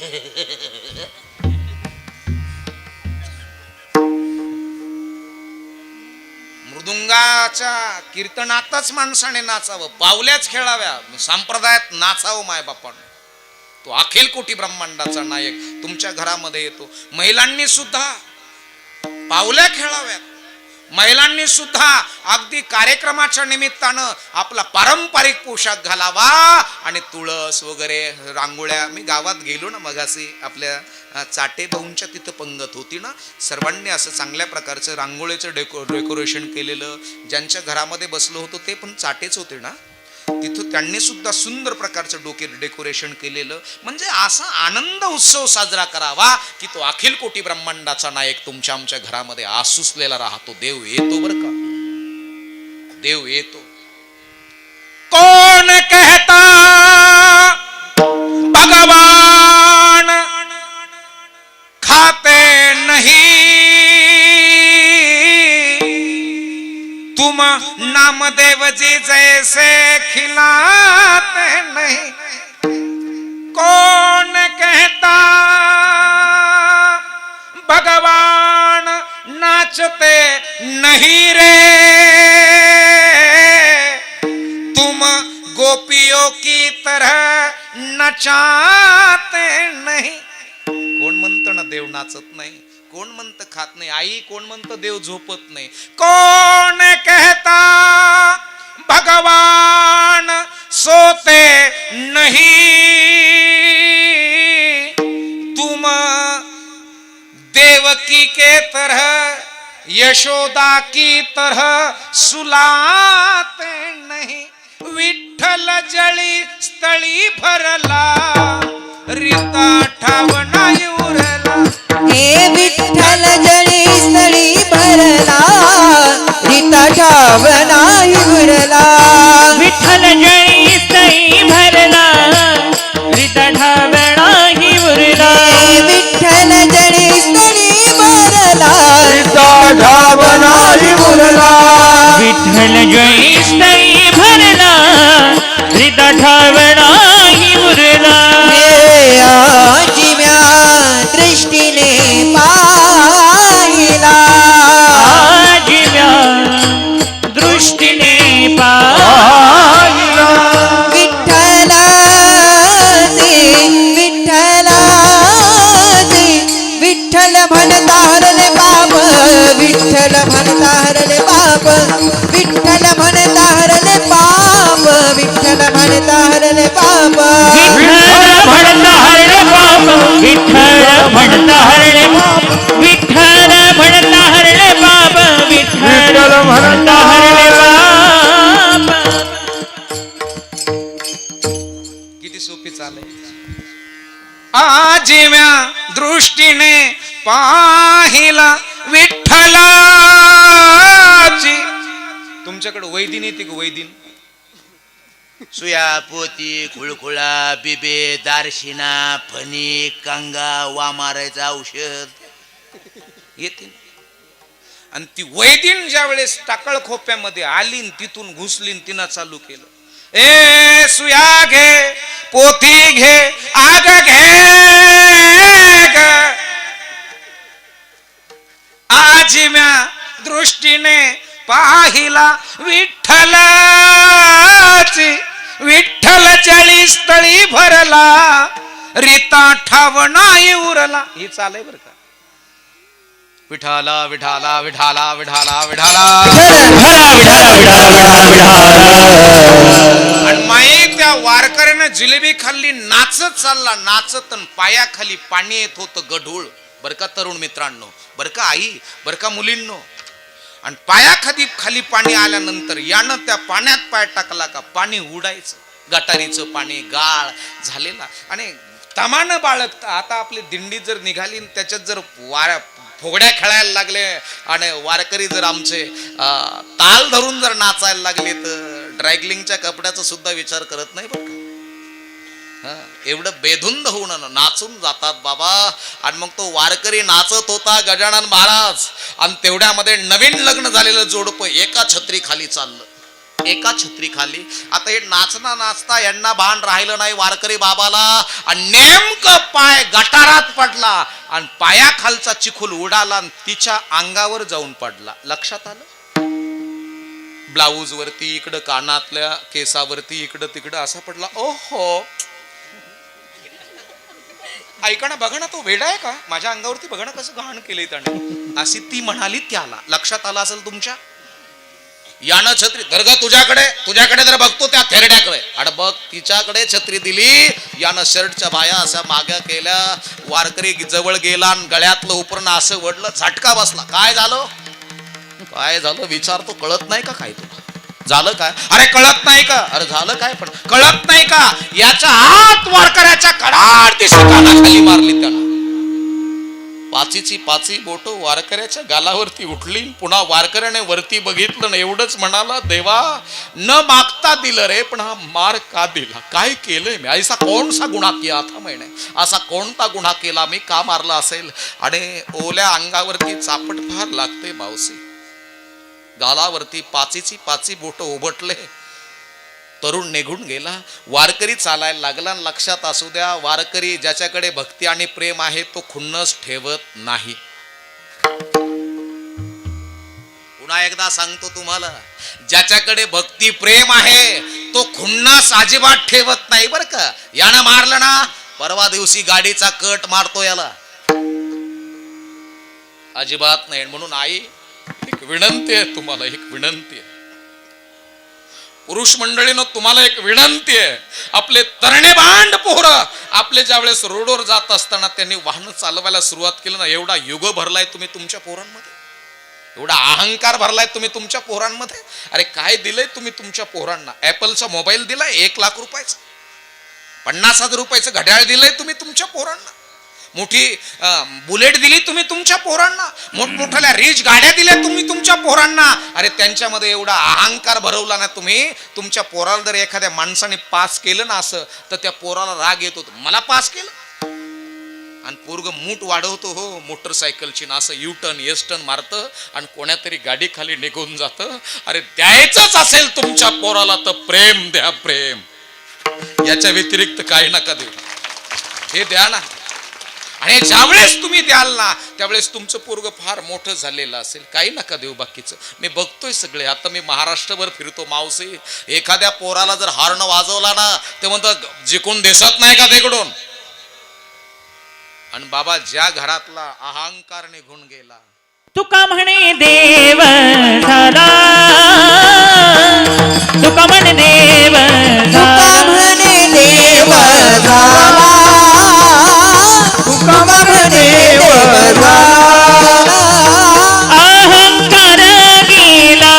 Speaker 1: मृदुंगाच्या कीर्तनातच माणसाने नाचावं, पावल्याच खेळाव्या, संप्रदायात नाचावं. मायबापांनो, तो अखिल कोटी ब्रह्मांडाचा नायक तुमच्या घरामध्ये येतो. महिलांनी सुद्धा पावल्या खेळाव्यात, महिलांनी सुद्धा अगदी कार्यक्रमाच्या निमित्तानं आपला पारंपरिक पोशाख घालावा आणि तुळस वगैरे रांगोळ्या. मी गावात गेलो ना मगाशी, आपल्या चाटे भाऊंच्या तिथं पंगत होती ना, सर्वांनी असं चांगल्या प्रकारचं रांगोळीचं डेकोरेशन केलेलं. ज्यांच्या घरामध्ये बसलो होतो ते पण चाटेच होते ना, तिथं त्यांनी सुद्धा सुंदर प्रकारचं डेकोरेशन केलेलं. म्हणजे असा आनंद उत्सव साजरा करावा की तो अखिल कोटी ब्रह्मांडाचा नायक तुमच्या आमच्या घरामध्ये आसुसलेला राहतो. देव येतो बर का, देव येतो. कौन कहता भगवान खाते नहीं, तुम नामदेव जी जैसे खिलाते नहीं. कौन कहता भगवान नाचते नहीं रे, तुम गोपियों की तरह नचाते नहीं. कोण म्हणतं ना देव नाचत नाही, कोण म्हणतं खात नाही, आई कोण म्हणतं देव झोपत नाही. कौन कहता भगवान सोते नहीं, तुम देवकी के तरह यशोदा की तरह सुलाते नहीं. विठ्ठल जळी स्थळी भरला, रीता ठावना उरला.
Speaker 3: हे विठ्ठल जळी स्थळी भरला, रीता ठावना उरला.
Speaker 2: विठ्ठल जळी स्थळी भरला, रीता ठावना उरला.
Speaker 3: विठ्ठल जळी स्थळी भरला, रीता ठावना उरला.
Speaker 2: विठ्ठल जळी स्थळी भरला, रीता ठावना उरला.
Speaker 3: आजीव्या दृष्टीने पाहिला,
Speaker 2: आजीव्या दृष्टीने पाहिला.
Speaker 3: विठ्ठलाचे विठ्ठलाचे विठ्ठल म्हणता म्हणता हरले पाप विठ्ठल म्हणता हरले पाप विठ्ठल म्हणता हरले पाप
Speaker 2: विठ्ठल म्हणता हरले पाप विठ्ठल म्हणता हरले पाप विठ्ठल म्हणता हरले पाप.
Speaker 1: किती सोपी चाल आहे. आजीव्या दृष्टीने पाहिला विठ्ठलाची. तुमच्याकडे वैदिन येते का वैदिन?
Speaker 4: सुया पोती खुळखुळा बिबे दारशिना फणी कांगा वामारायचं औषध
Speaker 1: येते. आणि ती वैदिन ज्या वेळेस टाकळ खोप्यामध्ये आली न तिथून घुसली न तिनं चालू केलं, ए सुया घे पोथी घे आग घे ग. आजीम्या दृष्टीने पाहिला विठ्ठलाची. विठ्ठल चाळीस तळी भरला रीता ठाव नाही उरला. ही चालय बर का. विठाला विठाला विठाला विठाला विठाला. आणि माई त्या वारकऱ्यानं जिलेबी खाल्ली, नाचत चालला नाचत, पायाखाली पाणी येत होतं गढूळ. बर का तरुण मित्रांनो, बर का आई, बर का मुलींनो. आणि पायाखाली खाली पाणी आल्यानंतर यानं त्या पाण्यात पाय टाकला का पाणी उडायचं. गटारीचं पाणी गाळ झालेला. आणि तमानं बाळगत आता आपली दिंडी जर निघाली त्याच्यात जर वाऱ्या फुगड्या खेळायला लागले आणि वारकरी जर आमचे ताल धरून जर नाचायला लागले तर ड्रायक्लिंगच्या कपड्याचा सुद्धा विचार करत नाही बरं का. एवढं बेधुंद होऊन नाचून जातात बाबा. आणि मग तो वारकरी नाचत होता गजानन महाराज, आणि तेवढ्यामध्ये नवीन लग्न झालेलं जोडपं एका छत्री खाली चाललं. एका छत्री खाली. आता हे नाचना नाचता यांना भान राहिलं नाही वारकरी बाबाला, आणि नेमकं पाय गटारात पडला आणि पायाखालचा चिखल उडाला आणि तिच्या अंगावर जाऊन पडला. लक्षात आलं? ब्लाऊज वरती इकडं, कानातल्या केसावरती इकडं तिकडं असा पडला. ओहो, ऐका ना, बघा ना, तो वेडा आहे का? माझ्या अंगावरती बघा ना कसं घाण केलंय त्याने. अशी ती म्हणाली त्याला. लक्षात आलं असेल तुमच्या? यानं छत्री दर्गा तुझ्याकडे जर बघतो त्या थेरड्याकडे. अरे बघ, तिच्याकडे छत्री दिली, यानं शर्टच्या बाया अशा माग्या केल्या. वारकरी जवळ गेला आणि गळ्यातलं उपरणं असं वडलं, झटका बसला. काय झालं काय झालं विचारतो, कळत नाही का काय तुला? झालं काय? अरे कळत नाही का? अरे झालं काय पण कळत नाही का? याच्या हात वारकऱ्याच्या कडाड दिशी कानाखाली मारली त्यानं. पाचीची पाची बोट वारकऱ्याच्या गालावरती उठली. पुन्हा वारकऱ्याने वरती बघितलं ना, एवढंच म्हणाला, देवा न मागता दिलं रे, पण हा मार का दिला? काय केलंय मी? ऐसा कोणसा गुन्हा किया था मैंने? असा कोणता गुन्हा केला मी? का मारला असेल? आणि ओल्या अंगावरती चापट फार लागते मावशी. गालावरती पाचीची पाची बोट उभटले. तरुण निघून गेला. वारकरी चालायला लागला. लक्षात असू द्या, वारकरी ज्याच्याकडे भक्ती आणि प्रेम आहे तो खुन्नस ठेवत नाही. पुन्हा एकदा सांगतो तुम्हाला, ज्याच्याकडे भक्ती प्रेम आहे तो खुन्नस अजिबात ठेवत नाही बरं का. यानं मारलं ना, परवा दिवशी गाडीचा कट मारतो याला. अजिबात नाही. म्हणून आई, एक विनंती आहे तुम्हाला, एक विनंती आहे. पुरुष मंडळीनं तुम्हाला एक विनंती आहे. आपले तरणे भांड पोरं आपले ज्या वेळेस रोडवर जात असताना त्यांनी वाहन चालवायला सुरुवात केली ना, एवढा युग भरलाय तुम्ही तुमच्या पोरांमध्ये, एवढा अहंकार भरलाय तुम्ही तुमच्या पोरांमध्ये. अरे काय दिलंय तुम्ही तुमच्या पोरांना? ऍपलचा मोबाईल दिलाय 1 लाख रुपयाचा, 50,000 रुपयाचं घड्याळ दिलंय तुम्ही तुमच्या पोरांना, मोठी बुलेट दिली तुम्ही तुमच्या पोरांना, मोठमोठ्या रिच गाड्या दिल्या तुम्ही तुमच्या पोरांना. अरे त्यांच्यामध्ये एवढा अहंकार भरवला ना तुम्ही. तुमच्या पोराला जर एखाद्या माणसाने पास केलं ना असं, तर त्या पोराला राग येतो, मला पास केलं. आणि पोरग मूठ वाढवतो हो मोटरसायकलची ना, असं यू टर्न एस टर्न मारतं आणि कोणातरी गाडी खाली निघून जातं. अरे द्यायचंच असेल तुमच्या पोराला तर प्रेम द्या, प्रेम. याच्या व्यतिरिक्त काही नका देऊ, हे द्या ना. आणि ज्यावेळेस तुम्ही द्याल ना, त्यावेळेस तुमचं पोरग फार मोठं झालेलं असेल. काही नका देऊ बाकीचं. मी बघतोय सगळे, आता मी महाराष्ट्रभर फिरतो मावशी. एखाद्या पोराला जर हॉर्न वाजवला ना, ते म्हणतात जिकून देशात नाही का तिकडून. आणि बाबा, ज्या घरातला अहंकार निघून गेला
Speaker 2: तुका म्हणे देव झाला, तुका म्हणे देव
Speaker 3: तुका
Speaker 2: झाला,
Speaker 3: म्हणे देव झाला, तुका म्हणे देव झाला.
Speaker 2: अहंकार गेला,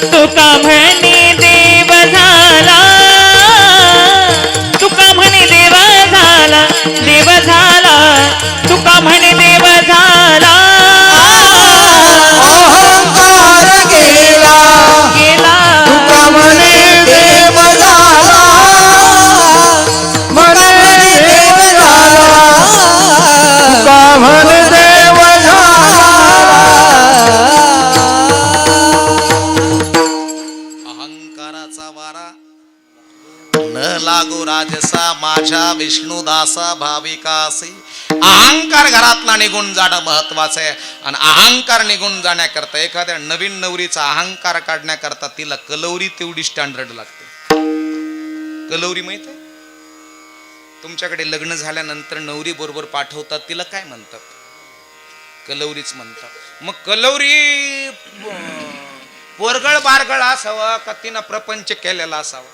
Speaker 2: तुका म्हणे देव झाला, तुका म्हणे देव झाला, देव झाला, तुका म्हणे देव झाला.
Speaker 3: अहंकार गेला,
Speaker 2: गेला
Speaker 3: तुका म्हणे देव झाला, म्हणे देव झाला, तुका म्हणे देव झाला.
Speaker 1: अहंकाराचा वारा न लागो राजसा, माझ्या विष्णुदासा भाविकासी. अहंकार घरातला निघून जाणं महत्वाचं आहे. आणि अहंकार निघून जाण्याकरता, एखाद्या नवीन नवरीचा अहंकार काढण्याकरता तिला कलौरी तेवढी स्टँडर्ड लागते. कलौरी माहित आहे? तुमच्याकडे लग्न झाल्यानंतर नवरी बरोबर पाठवतात, तिला काय म्हणतात? कलौरीच म्हणतात. मग कलौरी पोरगळ बारगळ असावं का तिनं प्रपंच केलेला असावा?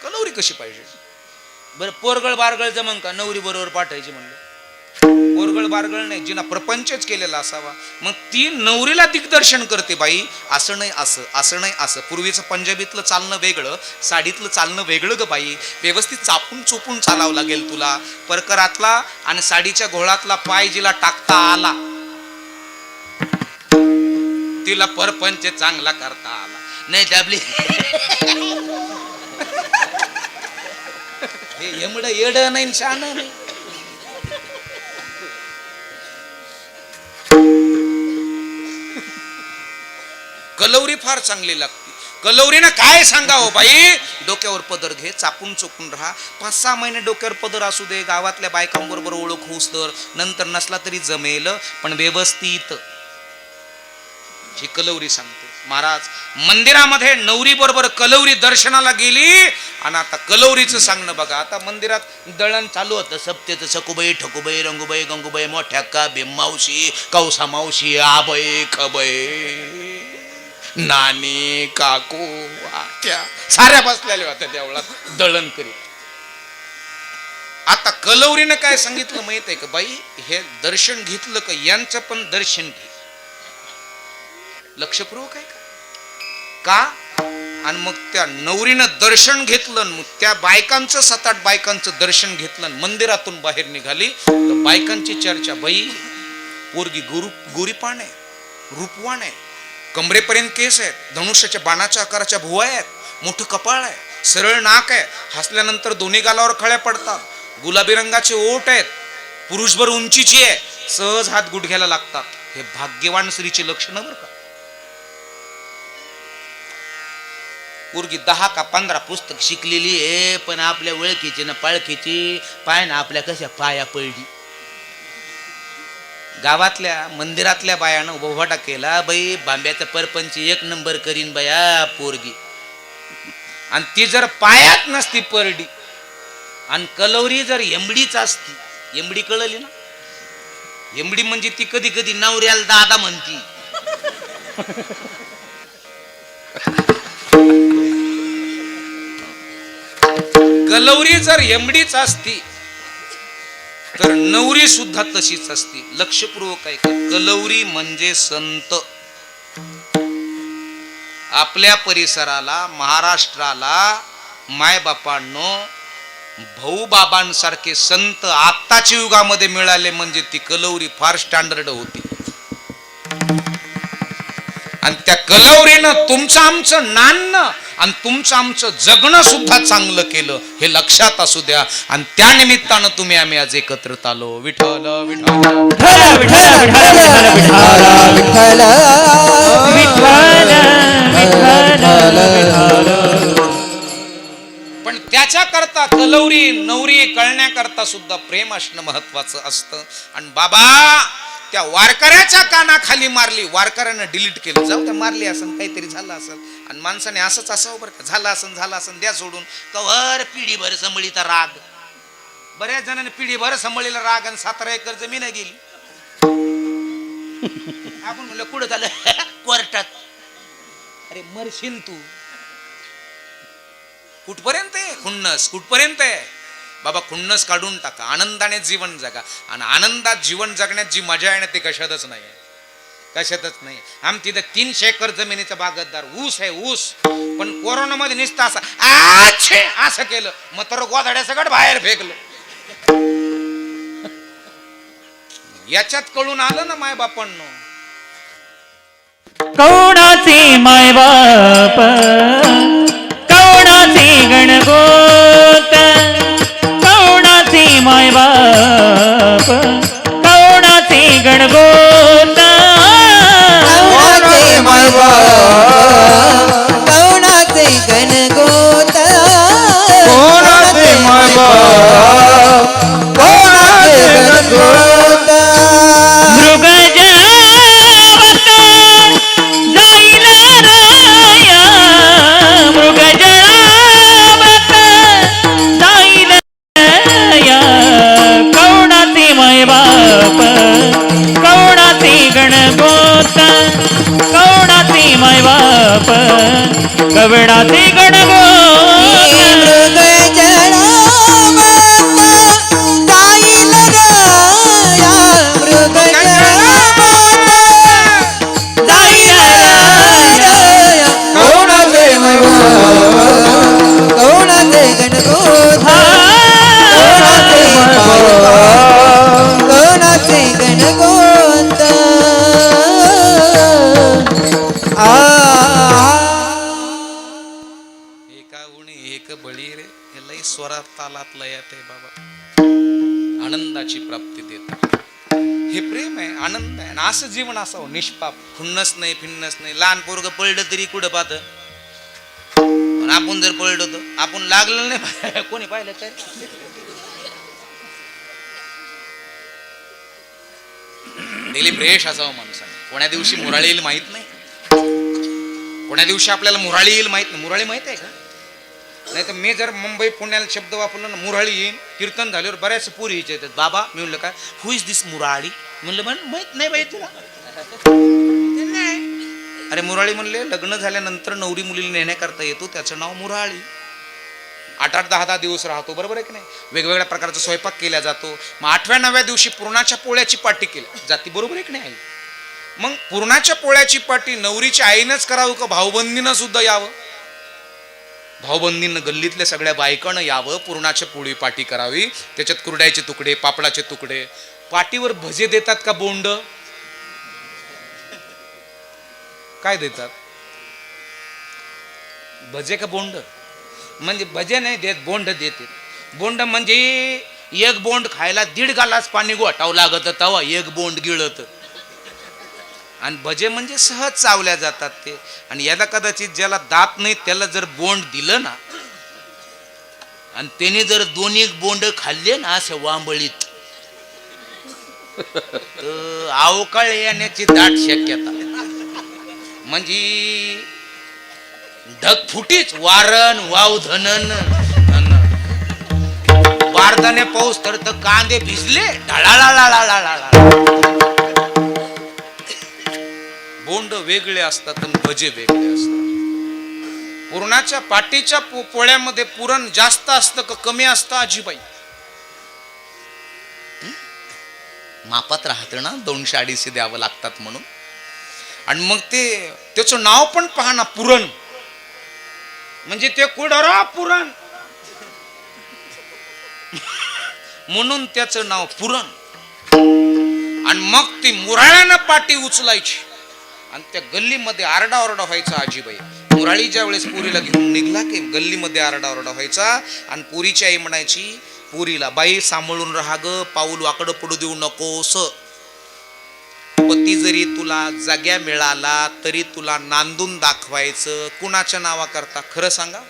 Speaker 1: कलौरी कशी पाहिजे?
Speaker 4: बरं, पोरगळ बारगळ जमन का नवरी बरोबर पाठायची म्हणलं?
Speaker 1: पोरगळ बारगळ नाही, जिना प्रपंचच केलेला असावा. मग ती नवरीला दिग्दर्शन करते, बाई असं नाही असं, असं नाही असं. पूर्वीचं पंजाबीतलं चालणं वेगळं, साडीतलं चालणं वेगळं ग बाई. व्यवस्थित चापून चोपून चालावं लागेल तुला. परकरातला आणि साडीच्या घोळातला पाय जिला टाकता आला, तिला परपंच चांगला करता आला.
Speaker 4: नाही तर आपली
Speaker 1: हे एवढं येड नाही, शान नाही. कलौरी फार चांगली लागते. कलौरीनं काय सांगावं बाई? डोक्यावर पदर घे, चापून चोपून राहा. 5-6 महिने डोक्यावर पदर असू दे, गावातल्या बायकांबरोबर ओळख होऊस तर, नंतर नसला तरी जमेल, पण व्यवस्थित. ही कलौरी सांगते. महाराज मंदिरामध्ये नवरी बरोबर कलौरी दर्शनाला गेली, आणि आता कलौरीचं सांगणं बघा. आता मंदिरात दळण चालू होतं,
Speaker 4: सप्तेत सकुबाई ठकुबाई रंगुबाई गंगूबाई मोठ्या का भीम मावशी कौसा मावशी आबाई खबाई
Speaker 1: नानी काकू आत्या साऱ्या बसलेल्या होत्या देवळात दळण करीत. आता कलौरीनं काय सांगितलं माहित आहे का? बाई हे दर्शन घेतलं का यांचं पण दर्शन घे. लक्षपूर्वक आहे का? आणि मग त्या नवरीनं दर्शन घेतलं, मग त्या बायकांचं 7-8 बायकांचं दर्शन घेतलं, मंदिरातून बाहेर निघाली तर बायकांची चर्चा, बाई पोरगी गोरीपान आहे, रूपवान आहे, कमरेपर्यंत केस आहेत, धनुष्याच्या बाणाच्या आकाराच्या भुवा आहेत, मोठं कपाळ आहे, सरळ नाक आहे, हसल्यानंतर दोन्ही गालावर खळ्या पडतात, गुलाबी रंगाचे ओठ आहेत, पुरुषभर उंचीची आहे, सहज हात गुडघ्याला लागतात. हे भाग्यवान स्त्रीची लक्षणं बरं का.
Speaker 4: पोरगी 10 का 15 पुस्तक शिकलेली आहे, पण आपल्या ओळखीची ना पाळखीची पाय ना आपल्या कशा पाया पडली.
Speaker 1: गावातल्या मंदिरातल्या बायानं बोभाटा केला, बाई बांब्याचा परपंच 1 नंबर करीन बाया पोरगी. आणि ती जर पायात नसती परडी, आणि कलौरी जर एमडीच असती, एमडी कळली ना? एमडी म्हणजे ती कधी कधी नवऱ्याला दादा म्हणती. कलौरी जर एमडीच असती तर नवरी सुद्धा तशीच असती. लक्षपूर्वक आहे का? कलौरी म्हणजे संत. आपल्या परिसराला, महाराष्ट्राला मायबापांनो भाऊ बाबांसारखे संत आत्ताच्या युगामध्ये मिळाले म्हणजे ती कलौरी फार स्टँडर्ड होती. आणि त्या कलौरीनं तुमचं आमचं नाणं आणि तुमचं आमचं जगणं सुद्धा चांगलं केलं, हे लक्षात असू द्या. आणि त्या निमित्तानं तुम्ही आम्ही आज एकत्रित आलो. विठ्ठल विठ्ठल पण त्याच्याकरता कलौरी नवरी कळण्याकरता सुद्धा प्रेम असणं महत्वाचं असतं. आणि बाबा त्या वारकऱ्याच्या कानाखाली मारली, वारकऱ्यानं डिलीट केलं, जाऊ त्या मारली असन, काहीतरी झालं असेल, आणि माणसाने असंच असावं बरं का, झालं असन द्या सोडून.
Speaker 4: कवर पिढीभर संभळीचा राग.
Speaker 1: बऱ्याच जणांनी पिढीभर संभळीला राग आणि 17 एकर जमीन गेली.
Speaker 4: आपण म्हणलं कुठं झालं कोर्टात. अरे मरशील तू.
Speaker 1: कुठपर्यंत आहे खुन्नस, कुठपर्यंत आहे बाबा? खुन्नस काढून टाका, आनंदाने जीवन जगा. आणि आनंदात जीवन जगण्यात जी मजा आहे ना ती कशातच नाही, कशातच नाही. आमची तिथं 300 एकर जमिनीचा बागतदार, ऊस आहे ऊस. पण कोरोनामध्ये नुसतं असं केलं, मग तर गोधड्या सगळं बाहेर फेकलं. याच्यात कळून आलं ना माय बापांनो.
Speaker 2: कौणाचे माय बाप, कौणाचे गणगोत, कौणाचे माय बाप, कौणाचे गणगोत,
Speaker 3: कौणाचे मायबाप, कौणाचे गणगोत,
Speaker 2: कोणाचे मायबाप,
Speaker 3: कोणाचे गणगोत.
Speaker 2: मृग जळावत जाईल राया, मृग जळावत जाईल राया, कौणाचे मायबाप, कौणाचे गणगोत, कौणाचे मायबाप, कवणाचे गणगोत.
Speaker 3: मृग जळावत जाईल राया, मृग जळावत जाईल राया, कोणाचे मायबाप, कोणाचे गणगोत, कोणाचे मायबाप, कोणाचे गणगोत.
Speaker 1: एका उणी एक बळी रे, हे लई स्वरात तालात लयात आहे बाबा. आनंदाची प्राप्ती देत हे प्रेम आहे, आनंद आहे. आणि असं जीवन असावं निष्पाप, खुन्नस नाही, फिन्नस नाही. लहान पोरग पळलं तरी कुठं पाहत, पण आपण जर पळलो तर आपण लागलं नाही कोणी पाहिलं तर. डेली फ्रेश असावं माणसाने. कोण्या दिवशी मुराळी येईल माहित नाही, कोण्या दिवशी आपल्याला मुराळी येईल माहित नाही. मुराळी माहित आहे का? नाही तर मी जर मुंबई पुण्याला शब्द वापरला ना, मुराळी येईन, कीर्तन झाल्यावर बऱ्याच पुरी येतात. बाबा मी म्हणलं काय, हु इज दिस मुराळी? म्हणलं माहित नाही बाई तुला. नाही. अरे मुराळी म्हणले लग्न झाल्यानंतर नवरी मुलीला नेण्याकरता येतो, त्याचं नाव मुराळी. 8-8, 10-10 दिवस राहतो, बरोबर आहे की नाही? वेगवेगळ्या प्रकारचा स्वयंपाक केला जातो. मग 8व्या-9व्या दिवशी पुरणाच्या पोळ्याची पाटी केली जाती, बरोबर आहे की नाही? मग पुरणाच्या पोळ्याची पाटी नवरीच्या आईनंच करावं का भाऊबंदीनं सुद्धा यावं? भाऊबंदीनं गल्लीतल्या सगळ्या बायकांना यावं, पुरणाच्या पोळी पाटी करावी, त्याच्यात कुरड्याचे तुकडे, पापडाचे तुकडे. पाटीवर भजे देतात का बोंड? काय देतात? भजे का बोंड? म्हणजे भजे नाही देत, बोंड देते. बोंड म्हणजे एक बोंड खायला 1.5 गालास पाणी गोठावं लागत, तवा एक बोंड गिळत. आणि भजे म्हणजे सहज चावल्या जातात ते. आणि याला कदाचित ज्याला दात नाही त्याला जर बोंड दिलं ना, आणि त्याने जर 2-1 बोंड खाल्ले ना असे वांबळीत, अवकाळ येण्याची दाट शक्यता. म्हणजे ढगफुटीच, वारण वावधनन, बारदाने पाऊस तर कांदे भिजले ढळाळाळाळाळाळा. बोंड वेगळे असतात आणि भजे वेगळे असतात. पुरणाच्या पाटीच्या पोळ्यामध्ये पुरण जास्त असतं का कमी असतं आजीबाई? मापात राहतं ना, 200-250 द्यावं लागतात म्हणून. आणि मग ते त्याचं नाव पण पहा ना, पुरण. म्हणजे ते कुडरा पुरण म्हणून त्याचं नाव पुरण. आणि मग ती मुराळ्यानं पाटी उचलायची आणि त्या गल्लीमध्ये आरडाओरडा व्हायचा. आजीबाई मुराळी ज्या वेळेस पुरीला घेऊन निघला की गल्लीमध्ये आरडाओरडा व्हायचा. आणि पुरीची आई म्हणायची पुरीला, बाई सांभाळून राहा ग, पाऊल वाकडं पडू देऊ नकोस. पती जरी तुला जाग्या मिळाला तरी तुला नांदून दाखवायचं. कुणाच्या नावा करता? खरं सांगा.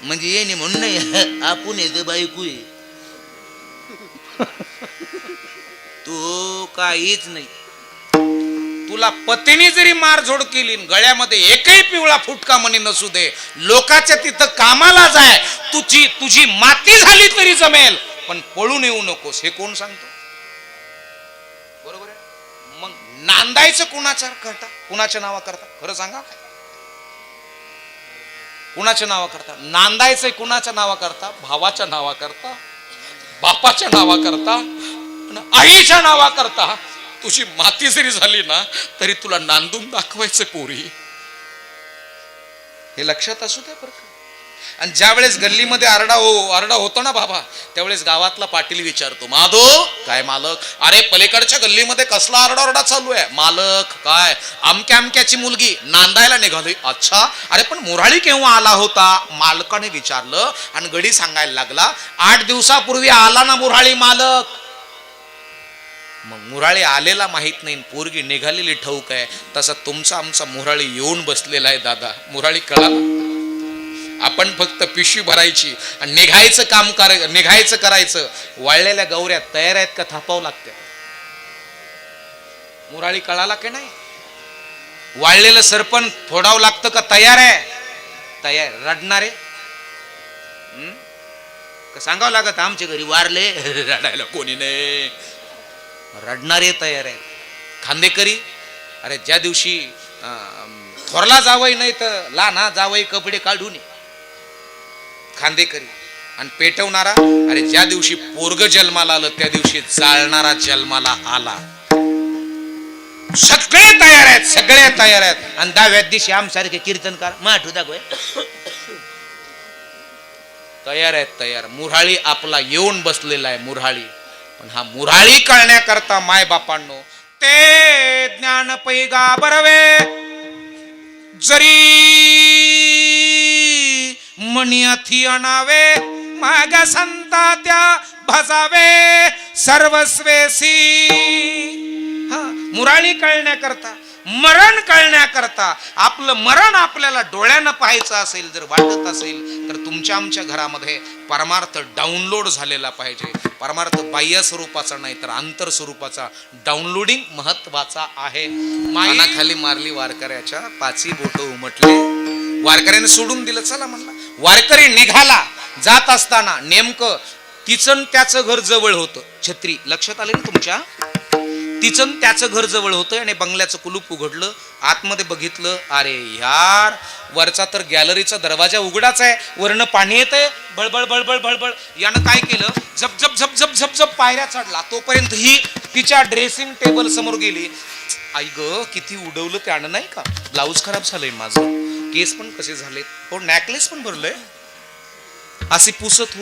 Speaker 1: म्हणजे ये नाही म्हणून नाही, आपण येते बायको आहे तू काहीच नाही. तुला पतीने जरी मारझोड केली, गळ्यामध्ये एकही पिवळा फुटका मणी नसू दे, लोकाच्या तिथं कामाला जाय, तुझी माती झाली तरी जमेल, पण पळून येऊ नकोस. हे कोण सांगतो? नांदायचं कुणाच्या करता, कुणाच्या नावा करता? खरं सांगा, कुणाच्या नावा करता नांदायचंय? कुणाच्या नावा करता? भावाच्या नावा करता, बापाच्या नावा करता, आईच्या नावा करता. तुझी माती जरी झाली ना तरी तुला नांदून दाखवायचं पोरी. हे लक्षात असू द्या बरं का. आणि ज्या वेळेस गल्लीमध्ये आरडा होतो ना बाबा, त्यावेळेस गावातला पाटील विचारतो, माधव काय मालक? अरे पलीकडच्या गल्लीमध्ये कसला आरडाओरडा चालू आहे? मालक काय? अमक्याची मुलगी नांदायला निघाली. अच्छा, अरे पण मुराळी केव्हा आला होता? मालकाने विचारलं आणि गडी सांगायला लागला, 8 दिवसापूर्वी आला ना मुराळी मालक. मग मुराळी आलेला माहित नाही, पोरगी निघालेली ठाऊक आहे. तसा तुमचा आमचा मुराळी येऊन बसलेला आहे दादा. मुराळी कळाला. आपण फक्त पिशवी भरायची आणि निघायचं करायचं. वाळलेल्या गौऱ्या तयार आहेत का थापावं लागते? मुराळी कळाला की नाही? वाळलेलं सरपण फोडावं लागतं का तयार आहे? तयार. रडणारे सांगावं लागत आमच्या घरी वारले, रडायला कोणी नाही. रडणारे तयार आहेत. खांदेकरी, अरे ज्या दिवशी थोरला जावई नाही तर लहाना जावई कपडे काढून खांदेकरी. आणि पेटवणारा, अरे ज्या दिवशी पोरग जन्माला आलं त्या दिवशी जाळणारा जन्माला आला. सगळे तयार आहेत, सगळे तयार आहेत. आणि 10व्या दिवशी आमसारखे कीर्तनकार माठू दाखवे तयार आहेत, तयार. मुराळी आपला येऊन बसलेला आहे, मुराळी. पण हा मुराळी कळण्याकरता माय बापांनो ते ज्ञान पैगा बरवे जरी मणी अथी आणावे, माग संता त्या भजावे सर्वस्वेसी. हा, मुराळी कळण्याकरता, मरण कळण्याकरता, आपलं मरण आपल्याला डोळ्यानं पाहायचं असेल, जर वाटत असेल तर तुमच्या आमच्या घरामध्ये परमार्थ डाउनलोड झालेला पाहिजे. परमार्थ बाह्य स्वरूपाचा नाही तर आंतर स्वरूपाचा डाउनलोडिंग महत्वाचा आहे. मानाखाली मारली वारकऱ्याच्या, 5 बोट उमटले. वारकऱ्याने सोडून दिलं, चला म्हणला. वारकरी निघाला. जात असताना नेमकं तिचं त्याचं घर जवळ होतं. छत्री लक्षात आले ना तुमच्या? तिचं त्याचं घर जवळ होतं आणि बंगल्याचं कुलूप उघडलं. आतमध्ये बघितलं, अरे यार, वरचा तर गॅलरीचा दरवाजा उघडाच आहे, वरनं पाणी येतंय, बळबळ बळबळ बळबळ. यानं काय केलं, झप झप झप झप झप झप पायऱ्या चढला. तोपर्यंत ही तिच्या ड्रेसिंग टेबल समोर गेली. आई ग, किती उडवलं त्यानं नाही का? ब्लाऊज खराब झालंय माझं, केस पण कसे झाले, हो नेकलेस पण भरलंय. अशी पुसत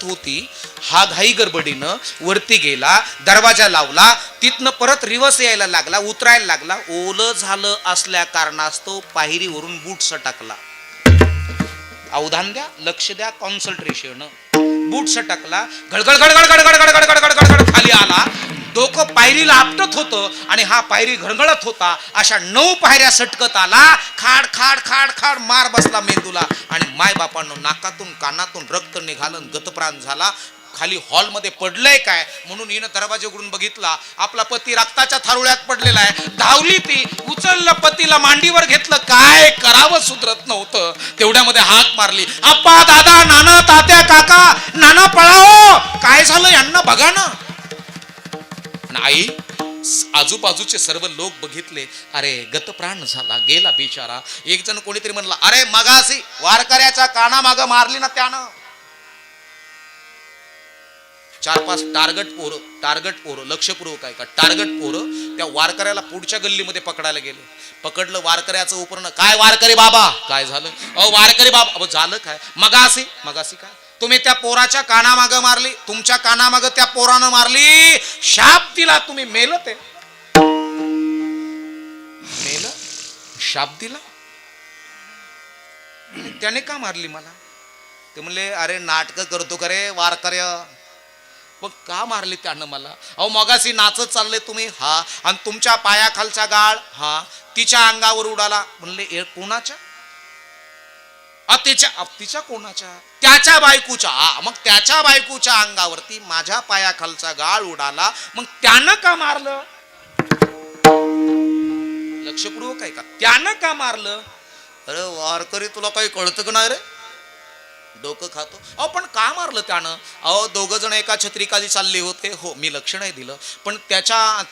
Speaker 1: होती. हा घाई गडबडीनं वरती गेला, दरवाजा लावला, तिथनं परत रिवर्स यायला लागला, उतरायला लागला. ओलं झालं असल्या कारणास्तव पायरीवरून बूट सटकला. अवधान द्या, लक्ष द्या, कॉन्सन्ट्रेशन. बूट सटकला, गडगड गडगड गडगड गडगड गडगड गडगड खाली आला. डोकं पायरीला आपटत होतं आणि हा पायरी घरघळत होता. अशा 9 पायऱ्या सटकत आला. खाड खाड खाड खाड मार बसला मेंदूला. आणि माय बापांनो नाकातून कानातून रक्त निघालं, गतप्राण झाला. खाली हॉलमध्ये पडलंय काय म्हणून हिनं दरवाजा उघडून बघितला. आपला पती रक्ताच्या थारोळ्यात पडलेला आहे. धावली ती, उचललं पतीला, मांडीवर घेतलं. काय करावं सुधरत नव्हतं. तेवढ्यामध्ये हाक मारली, आप्पा, दादा, नाना, तात्या, काका, नाना पळाओ, काय झालं यांना बघा ना. आई, आजूबाजूचे सर्व लोक बघितले. अरे गतप्राण झाला, गेला बिचारा. एक जण कोणीतरी म्हणला, अरे मगासी वारकऱ्याच्या काना माग मारली ना त्यानं. 4-5 टार्गेट पोरं लक्षपूर्वक आहे का, टार्गेट पोरं त्या वारकऱ्याला पुढच्या गल्लीमध्ये पकडायला गेले. पकडलं वारकऱ्याचं उपरणं. काय वारकरी बाबा, काय झालं? अहो वारकरी बाबा, अहो झालं काय? मगासी काय तुम्ही त्या पोराच्या कानामाग मारली, तुमच्या कानामाग त्या पोरानं मारली, शाप दिला तुम्ही, मेलं ते मेलं, शाप दिला. त्याने का मारली मला? ते म्हणले, अरे नाटक करतो का रे वारकऱ्य, पण का मारली त्यानं मला? अहो मगाशी नाचत चालले तुम्ही, हा, आणि तुमच्या पायाखालचा गाळ, हा, तिच्या अंगावर उडाला. म्हणले कोणाच्या? तिच्या कोणाच्या? त्याच्या बायकोच्या. मग त्याच्या बायकोच्या अंगावरती माझ्या पायाखालचा गाळ उडाला, मग त्यानं का मारलं? लक्षपूर्वक आहे का? त्यानं का मारलं? अरे वारकरी तुला काही कळतं का नाही रे? डोकं खातो. अहो पण का मारलं त्यानं? अहो दोघं जण एका छत्रीखाली चालले होते. हो मी लक्ष नाही दिलं, पण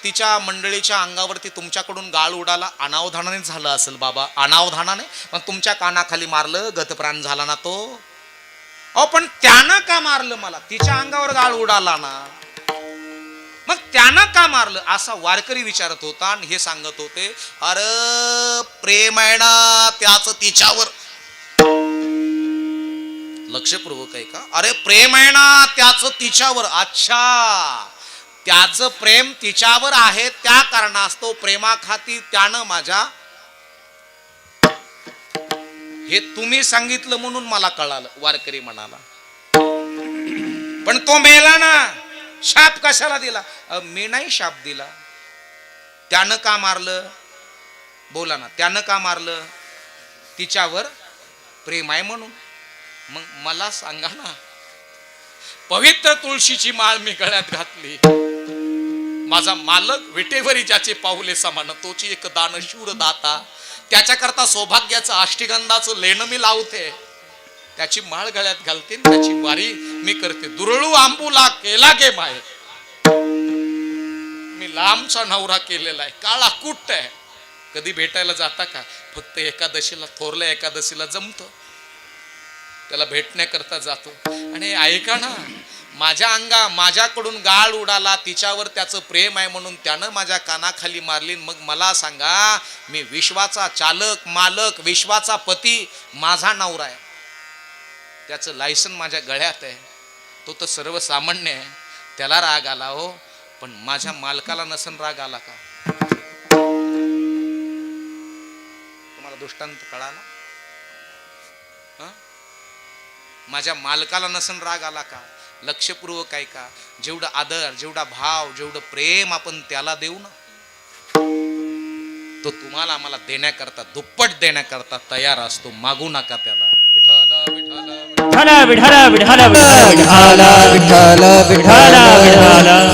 Speaker 1: तिच्या मंडळीच्या अंगावरती तुमच्याकडून गाळ उडाला. अनावधानाने झालं असेल बाबा, अनावधानाने. पण तुमच्या कानाखाली मारलं, गतप्राण झाला ना तो. अहो पण त्यानं का मारलं मला? तिच्या अंगावर गाळ उडाला ना, मग त्यानं का मारलं असा वारकरी विचारत होता. आणि हे सांगत होते, अरे प्रेम आहे ना त्याच तिच्यावर. लक्षपूर्वक आहे का? अरे प्रेम आहे ना त्याच तिच्यावर. अच्छा, त्याचं प्रेम तिच्यावर आहे, त्या कारणास्तव प्रेमाखाती त्यानं माझ्या, हे तुम्ही सांगितलं म्हणून मला कळालं. वारकरी म्हणाला, पण तो मेला ना, शाप कशाला दिला? मी नाही शाप दिला. त्यानं का मारलं? बोला ना, त्यानं का मारलं? तिच्यावर प्रेम आहे म्हणून. मग मला सांगा ना, पवित्र तुळशीची माळ मी गळ्यात घातली, माझा मालक विटेवरी ज्याचे पाऊले समान, तोची एक दानशूर दाता, त्याच्याकरता सौभाग्याचं अष्टगंधाचं लेणं मी लावते, त्याची माळ गळ्यात घालते, त्याची वारी मी करते. दुरळू आंबुला केला गे माय, मी लांबचा नवरा केलेला आहे, काळा कुट्ट आहे. कधी भेटायला जाता का? फक्त एकादशीला, थोरल्या एकादशीला जमतं, त्याला भेटण्याकरता जातो. आणि ऐका ना, माझ्याकडून गाळ उडाला, तिच्यावर त्याचं प्रेम आहे म्हणून त्यानं माझ्या कानाखाली मारली. मग मला सांगा, मी विश्वाचा चालक, मालक, विश्वाचा पती, माझा नवरा आहे, त्याचं लायसन माझ्या गळ्यात आहे, तो तर सर्वसामान्य आहे, त्याला राग आला हो. पण माझ्या मालकाला नसन राग आला का? तुम्हाला दृष्टांत कळाला? माझ्या मालकाला नसन राग आला का? लक्षपूर्वक आहे का? जेवढा आदर, जेवढा भाव, जेवढं प्रेम आपण त्याला देऊ ना, तो तुम्हाला आम्हाला देण्याकरता, दुप्पट देण्याकरता तयार असतो. मागू नका त्याला.
Speaker 2: विठ्ठल विठ्ठल विठ्ठल विठ्ठल
Speaker 3: विठ्ठल विठ्ठल
Speaker 2: विठ्ठल.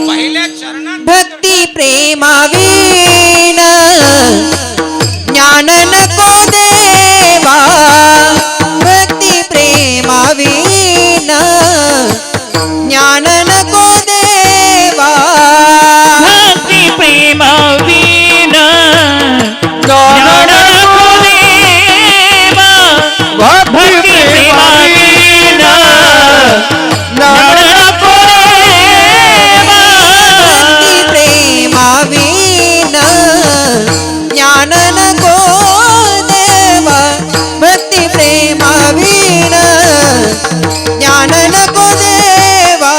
Speaker 1: पहिल्या चरणात
Speaker 3: भक्ती प्रेमावीन ज्ञान नको देवा. भक्ती प्रेमावीन ज्ञान नको देवा.
Speaker 2: भक्ती प्रेम विन ज्ञान नको देवा. भक्ती प्रेम विन ज्ञान नको देवा.
Speaker 3: भक्ती प्रेमावीन ज्ञान नको देवा. भक्ती प्रेमावीन ज्ञान नको देवा.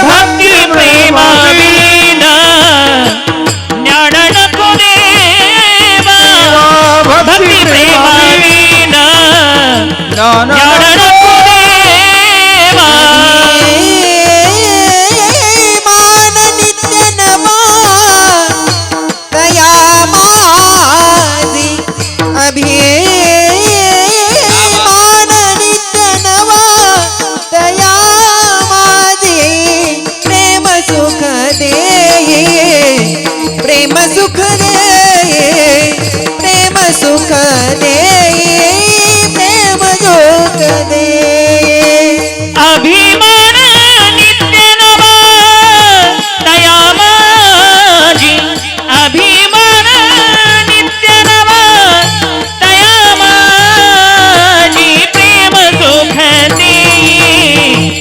Speaker 2: भक्ती प्रेम विन ज्ञान नको देवा. भक्ती प्रेम विन ज्ञान नको देवा.
Speaker 3: मान नित्य नवा दया माझी अभिमान नित्य नवा दया माझी. प्रेम सुख देये, प्रेम सुख देये, प्रेम सुख देये, प्रेम सुख देये.
Speaker 2: अभिमान नित्य नवा दया माझी. अभिमान नित्य नवा दया माझी. प्रेम सुख देई,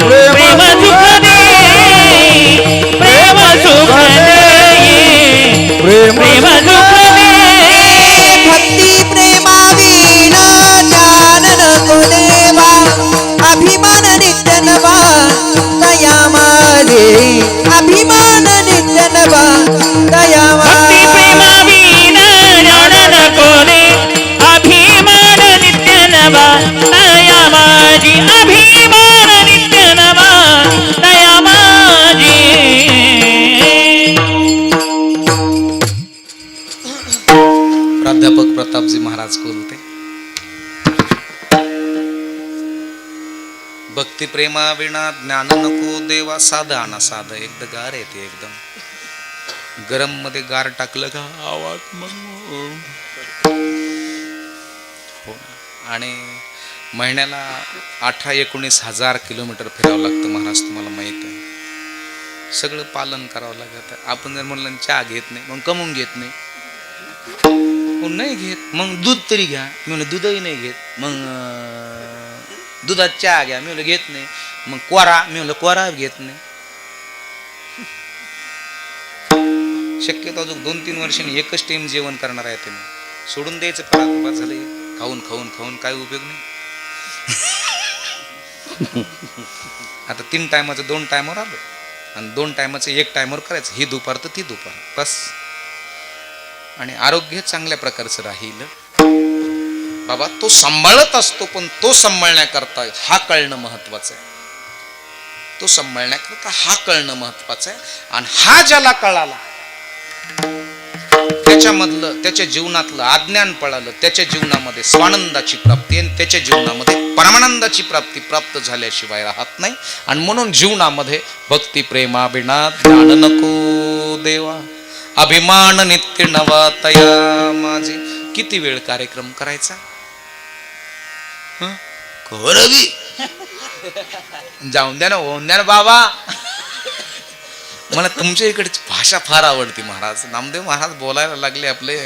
Speaker 2: प्रेम सुख देई, प्रेम सुख देई, प्रेम सुख देई.
Speaker 3: भक्ती प्रेमावीन ज्ञान नको देवा. अभिमान नित्य नवा दया माझे. अभिमान नित्य नवा दया
Speaker 2: भक्ती प्रेमावीन ज्ञान नको दे. अभिमान नित्य नवा दया माझी. अभिमान नित्य नवा दया माझी.
Speaker 1: प्राध्यापक प्रतापजी महाराज बोलते. भक्ती प्रेमा विना ज्ञान नको देवा. साधं आणा, साधं. एकदा गार येते, एकदम गरम मध्ये गार टाकलं का आवाज मग हो ना. आणि महिन्याला 18-19 हजार किलोमीटर फिरावं लागतं महाराज, तुम्हाला माहीत आहे. सगळं पालन करावं लागतं. आपण जर म्हणलं चहा घेत नाही, मग कमवून घेत नाही, मग नाही घेत, मग दूध तरी घ्या, मी म्हणलं दूधही नाही घेत, मग दुधात चहा घ्या, मी म्हणलं घेत नाही, मग कोरा, मी म्हणलं कोरा घेत नाही. शक्यतो अजून 2-3 वर्षांनी एकच टाइम जेवण करणार आहे ते, सोडून द्यायचं परत झालंय, खाऊन खाऊन खाऊन काय उपयोग नाही. आता 3 टायमाचं 2 टायमावर आलो, आणि 2 टायमाचं 1 टायमावर करायचं, ही दुपार तर ती दुपार, बस. आणि आरोग्य चांगल्या प्रकारचं राहील. बाबा तो सांभाळत असतो, पण तो सांभाळण्याकरता हा कळणं महत्वाचं आहे. तो सांभाळण्याकरता हा कळणं महत्वाचं आहे. आणि हा ज्याला कळाला, त्याच्यामधलं, त्याच्या जीवनातलं अज्ञान पळालं, त्याच्या जीवनामध्ये स्वानंदाची प्राप्ती आणि त्याच्या जीवनामध्ये परमानंदाची प्राप्ती प्राप्त झाल्याशिवाय राहत नाही. आणि म्हणून जीवनामध्ये भक्ती प्रेमाविना ज्ञान नको देवा, अभिमान नित्य नवा तया माझे. किती वेळ कार्यक्रम करायचा, जाऊन द्या ना, होऊन द्या ना बाबा. मला तुमच्या इकडची भाषा फार आवडती महाराज. नामदेव महाराज बोलायला लागले, आपले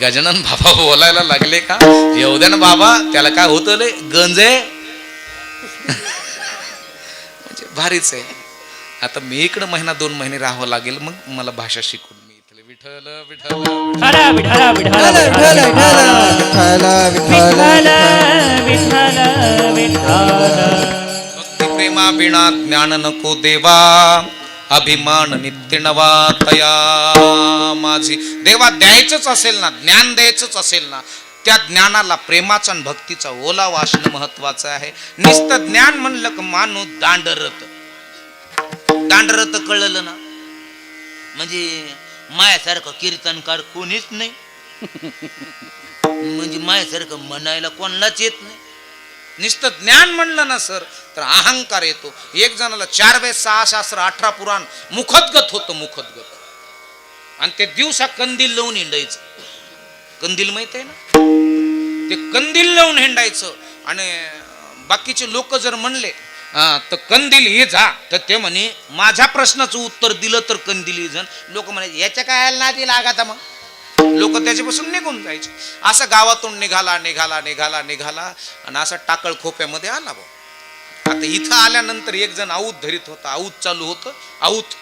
Speaker 1: गजानन बाबा बोलायला लागले का, येऊ द्या ना बाबा, त्याला काय होतं लय गंज आहे. म्हणजे भारीच आहे. आता मी इकडं 1-2 महिने राहावं लागेल, मग मला भाषा शिकून मी इथले विठ्ठल विठ्ठल
Speaker 2: विठ्ठल विठ्ठल
Speaker 3: विठ्ठल विठ्ठल
Speaker 2: विठ्ठल विठ्ठल.
Speaker 1: भक्ती प्रेमा बिना ज्ञान नको देवा, अभिमान नित्य नवा तया माझी. देवा द्यायचंच असेल ना, ज्ञान द्यायचंच असेल ना, त्या ज्ञानाला प्रेमाचा आणि भक्तीचा ओलावा असणं महत्वाचं आहे. नुसतं ज्ञान म्हणलं का माणूस दांडरत कळलं ना, म्हणजे मायासारखं कीर्तनकार कोणीच नाही, म्हणजे मायासारखं म्हणायला कोणालाच येत नाही. नुसतं ज्ञान म्हणलं ना सर, तर अहंकार येतो. एक जणाला 4 वेद 6 शास्त्र 18 पुराण मुखदगत होतं, मुखदगत. आणि ते दिवसा कंदील लावून हिंडायचं. कंदील माहित आहे ना, ते कंदील लावून हिंडायचं. आणि बाकीचे लोक जर म्हणले तर कंदील हे जा, तर ते म्हणे माझ्या प्रश्नाचं उत्तर दिलं तर कंदील ही जण. लोक म्हणायचे याच्या काय नादी लागाता, मग लोक त्याच्यापासून निघून जायचे. असं गावातून निघाला निघाला निघाला निघाला आणि असा टाकळ खोप्यामध्ये आला बा. आता इथं आल्यानंतर एक जण आऊत धरीत होता, आऊत चालू होतं. आऊत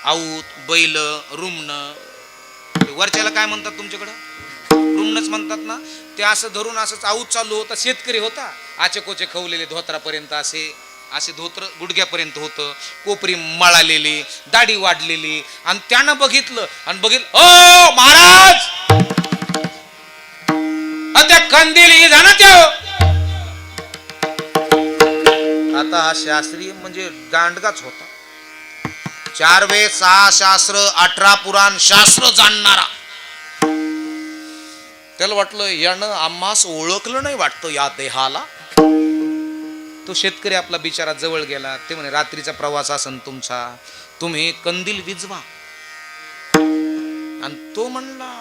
Speaker 1: आऊत बैल रुमण, वरच्याला काय म्हणतात तुमच्याकडं, रुमणच म्हणतात ना. ते असं धरून असंच आऊत चालू होता. शेतकरी होता, आचे कोचे खवलेले धोत्रापर्यंत, असे असे धोत्र गुडघ्यापर्यंत होतं, कोपरी मळालेली, दाढी वाढलेली. आणि त्यानं बघितलं आणि बघितलं, ओ महाराज त्या कंदील झाला त्या. आता हा शास्त्रीय म्हणजे दांडगाच होता. 4 वेद 6 शास्त्र 18 पुराण शास्त्र जाणणारा. त्याला वाटलं यानं आम्हास ओळखलं नाही वाटतं या देहाला. तो शेतकरी आपला बिचारा जवळ गेला. ते म्हणे रात्रीचा प्रवास असन तुमचा, तुम्ही कंदील विजवा. आणि तो म्हणला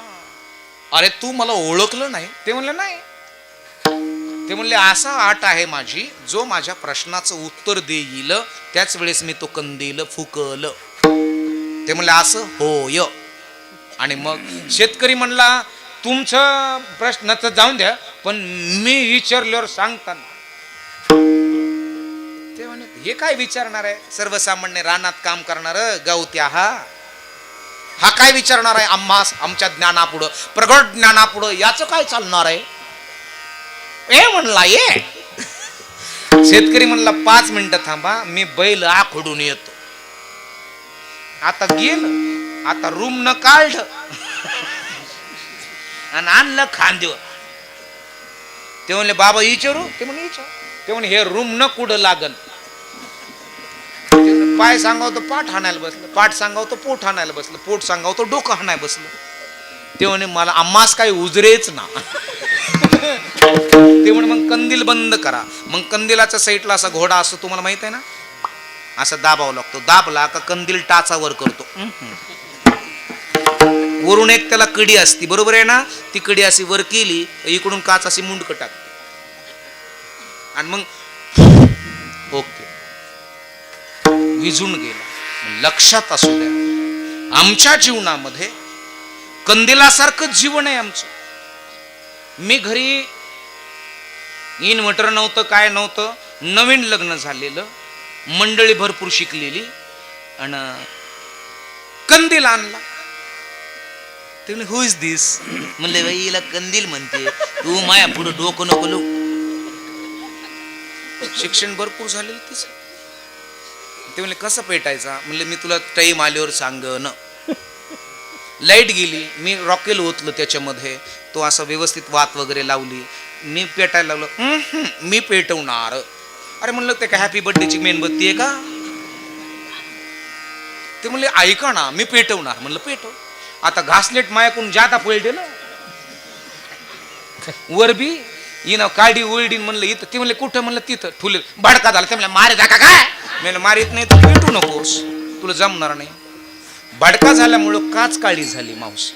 Speaker 1: अरे तू मला ओळखलं नाही. ते म्हणले नाही. ते म्हणले असा आट आहे माझी, जो माझ्या प्रश्नाचं उत्तर देईल त्याच वेळेस मी तो कंदील फुकल. ते म्हणले असं होय. आणि मग शेतकरी म्हणला तुमचं प्रश्नाचं जाऊन द्या, पण मी विचारल्यावर सांगताना. ते म्हणे हे काय विचारणार आहे, सर्वसामान्य रानात काम करणार गावत्या हा काय विचारणार आहे आम्हास, आमच्या ज्ञानापुढं, प्रगट ज्ञानापुढं याचं काय चालणार आहे. ए म्हणला ये. शेतकरी म्हणला 5 मिनिटं थांबा, मी बैल आखडून येतो. आता गेलं, आता रूम न काढलं आणि आणलं खांद्यावर. ते म्हणले बाबा विचारू. ते म्हणे विचार. ते म्हणे हे रूम न कुठं लागल. पाय सांगाव तर पाठ हाणायला बसलं, पाठ सांगाव तर पोट हाणायला बसलं, पोट सांगाव तर डोकं हाणायला बसलं. ते म्हणे मला आम्हास काही उजरेच ना. ते म्हणे मग कंदील बंद करा. मग कंदिलाच्या साईडला असा घोडा असतो, तुम्हाला माहित आहे ना, असं दाबावं लागतो. दाबला का कंदील टाचावर करतो. वरून एक त्याला कडी असती, बरोबर आहे ना. ती कडी अशी वर केली, इकडून काच अशी मुंडक टाक.
Speaker 4: आणि मग ओके विजून गेला. लक्षात असू द्या, आमच्या जीवनामध्ये कंदिलासारखं जीवन आहे आमचं. मी घरी इन्व्हर्टर नव्हतं, काय नव्हतं, नवीन लग्न झालेलं, मंडळी भरपूर शिकलेली, आणि कंदील आणला. ते हु इज दिस म्हणले, बाई हिला कंदील म्हणते, तू माया पुढे डोकं नको लो. शिक्षण भरपूर झालेलं तिचं. ते म्हणले कसं पेटायचा, म्हणले मी तुला टाईम आल्यावर सांगन. लाईट गेली, मी रॉकेल ओतलं त्याच्यामध्ये, तो असं व्यवस्थित वात वगैरे लावली, मी पेटायला लागलो. मी पेटवणार. अरे म्हणलं ते का हॅपी बर्थडेची मेणबत्ती आहे का? ते म्हणले ऐका ना, मी पेटवणार. म्हणलं पेटव. आता घासलेट मायाकून जाता पळते ना वर बी येणं काडी ओळडीन. म्हणलं इथं. ते म्हणले कुठं? म्हणलं तिथं. ठुले भडका झाला. ते म्हणलं मारे जा का काय? म्हणलं मारित नाही तर पेटू नकोस, तुला जमणार नाही. भडका झाल्यामुळं काच काळी झाली मावशी.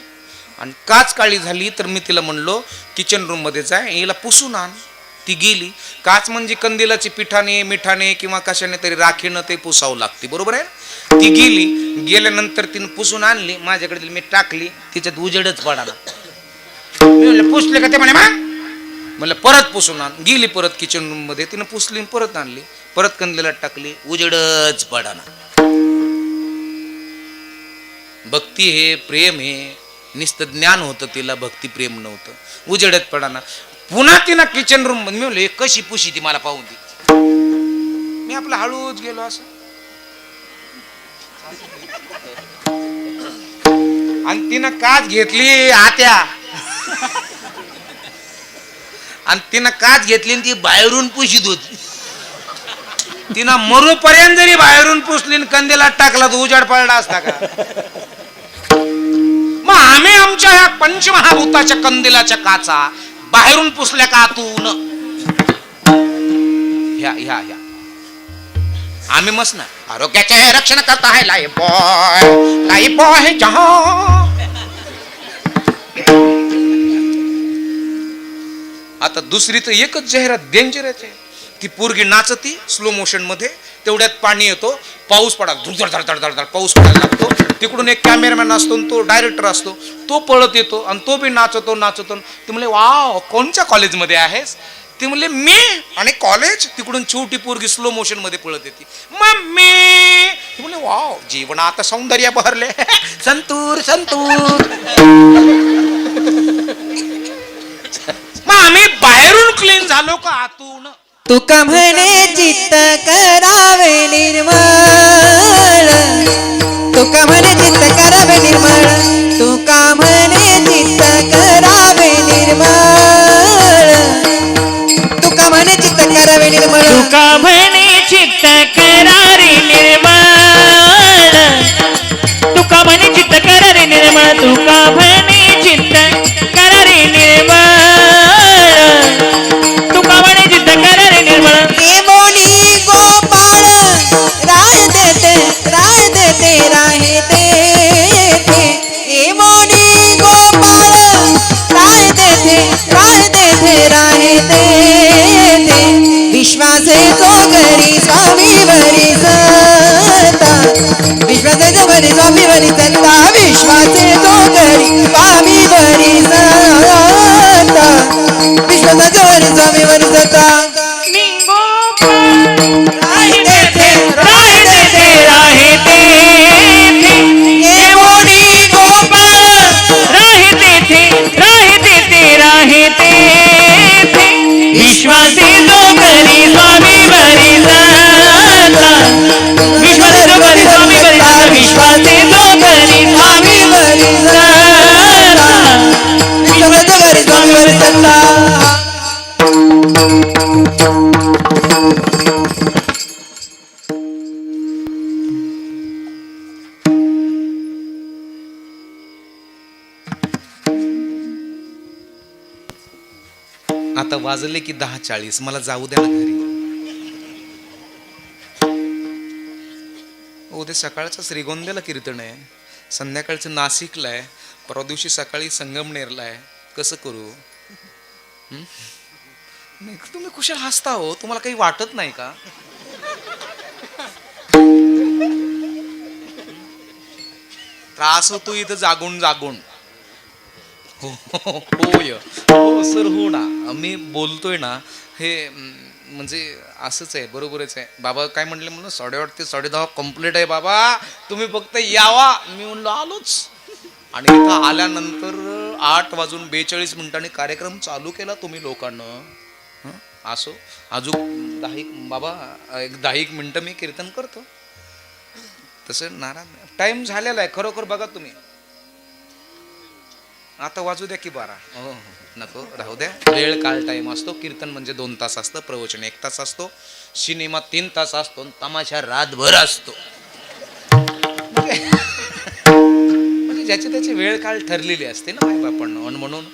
Speaker 4: आणि काच काळी झाली तर मी तिला म्हणलो किचन रूम मध्ये जाय, हिला पुसून आण. ती गेली. काच म्हणजे कंदिलाची पिठाने मिठाने किंवा कशाने तरी राखीनं ते पुसावं लागते, बरोबर आहे. ती गेली. गेल्यानंतर तिनं पुसून आणली, माझ्याकडे मी टाकली, तिच्यात उजेडच पडाला. मी म्हणलं पुसले का? ते म्हणे मा. म्हणलं परत पुसून आण. गेली परत किचन रूम मध्ये, तिनं पुसली परत आणली, परत कंदिलात टाकली, उजेडच पडाना. भक्ती हे प्रेम हे निस्त ज्ञान होतं तिला, भक्ती प्रेम नव्हतं. उजेडत पडाना. पुन्हा तिनं किचन रूम मध्ये. मी म्हणलं कशी पुशी ती मला पाहून ती. मी आपला हळूच गेलो असं, आणि तिनं काच घेतली आत्या, आणि तिनं काच घेतली आणि ती बाहेरून पुशीत होती. तिनं मरूपर्यंत जरी बाहेरून पुसली आणि कंदिलात टाकला तर उजाड पडला असता का? मग आम्ही आमच्या ह्या पंचमहाभूताच्या कंदिलाच्या काचा बाहेरून पुसल्या का आतून? ह्या ह्या ह्या आम्ही मस्त ना आरोग्याचे रक्षण करता है लाइफ बॉय जहां. आता दुसरी तर एकच जाहिरात डेंजरच आहे. ती पोरगी नाचती स्लो मोशन मध्ये, तेवढ्यात पाणी येतो, पाऊस पडा, धडधड पाऊस पडायला लागतो. तिकडून एक कॅमेरामॅन असतो, तो डायरेक्टर असतो, तो पळत येतो आणि तो बी नाचतो. ते म्हणले वाव कोणत्या कॉलेजमध्ये आहेस? ते म्हणले मी. आणि कॉलेज? तिकडून छोटी पोरगी स्लो मोशन मध्ये पळत येते, मम्मी. ते म्हणले वाव जीवन आता सौंदर्य बहरले, संतूर संतूर. मग आम्ही बाहेरून क्लीन झालो का आतून?
Speaker 3: तुका म्हणे चित्त करावे निर्मळ, तुका म्हणे चित्त करावे निर्मळ, तुका म्हणे चित्त करावे निर्मळ, तुका म्हणे चित्त करावे निर्मळ,
Speaker 2: तुका म्हणे चित्त करारे निर्मळ, तुका म्हणे चित्त करारे निर्मळ, तुका म्हणे चित्त करारे निर्मळ, तुका म्हणे चित्त करारे निर्मळ.
Speaker 3: हे मोनी गोपाळ राय देते राहे देते, हे मोनी गोपाळ राय देते राहे देते, विश्वासे जोगरी स्वामी वरी सत्ता, विश्वासे जोगरी स्वामी वरी सत्ता, विश्वासे जोगरी स्वामी वरी सत्ता, विश्वासे जोगरी स्वामी वरी सत्ता.
Speaker 2: राहे देते राहे देते,
Speaker 3: हे मोनी गोपाळ
Speaker 2: राहे देते राहे देते, विश्वासी जोगरी स्वामी वरी सत्ता, विश्वासी जोगरी स्वामी वरी सत्ता, विश्वासी जोगरी स्वामी वरी सत्ता,
Speaker 3: विश्वासे जोगरी स्वामी वरी सत्ता.
Speaker 1: आता वाजले की 10:40, मला जाऊ द्या ना घरी. उद्या सकाळचं श्रीगोंद्याला कीर्तन आहे, संध्याकाळचं नाशिकला आहे, परवा दिवशी सकाळी संगमनेरला आहे. कसं करू?
Speaker 4: नाही, तुम्ही कुशल हसता हो, तुम्हाला काही वाटत नाही का? त्रास होतो इथं जागून जागून. होय हो सर, हो ना, मी बोलतोय ना हे म्हणजे असंच आहे, बरोबरच आहे. बाबा काय म्हणले म्हणून 8:30 ते 10:30 कम्प्लीट आहे बाबा, तुम्ही फक्त यावा. मी म्हणलो आलोच. आणि इथं आल्यानंतर 8:42 कार्यक्रम चालू केला तुम्ही लोकांना. असो, अजून 10 मिनिटं मी कीर्तन करतो. तसं नाराज नाही, टाइम झालेला आहे खरोखर. बघा तुम्ही, आता वाजू द्या की 12. हो नको, राहू द्या. वेळ काळ टाइम असतो. कीर्तन म्हणजे 2 तास असतं, प्रवचन 1 तास असतो, सिनेमा 3 तास असतो, तमाशा रातभर असतो. म्हणजे ज्याची त्याची वेळ काळ ठरलेली असते ना मायबापांना. म्हणून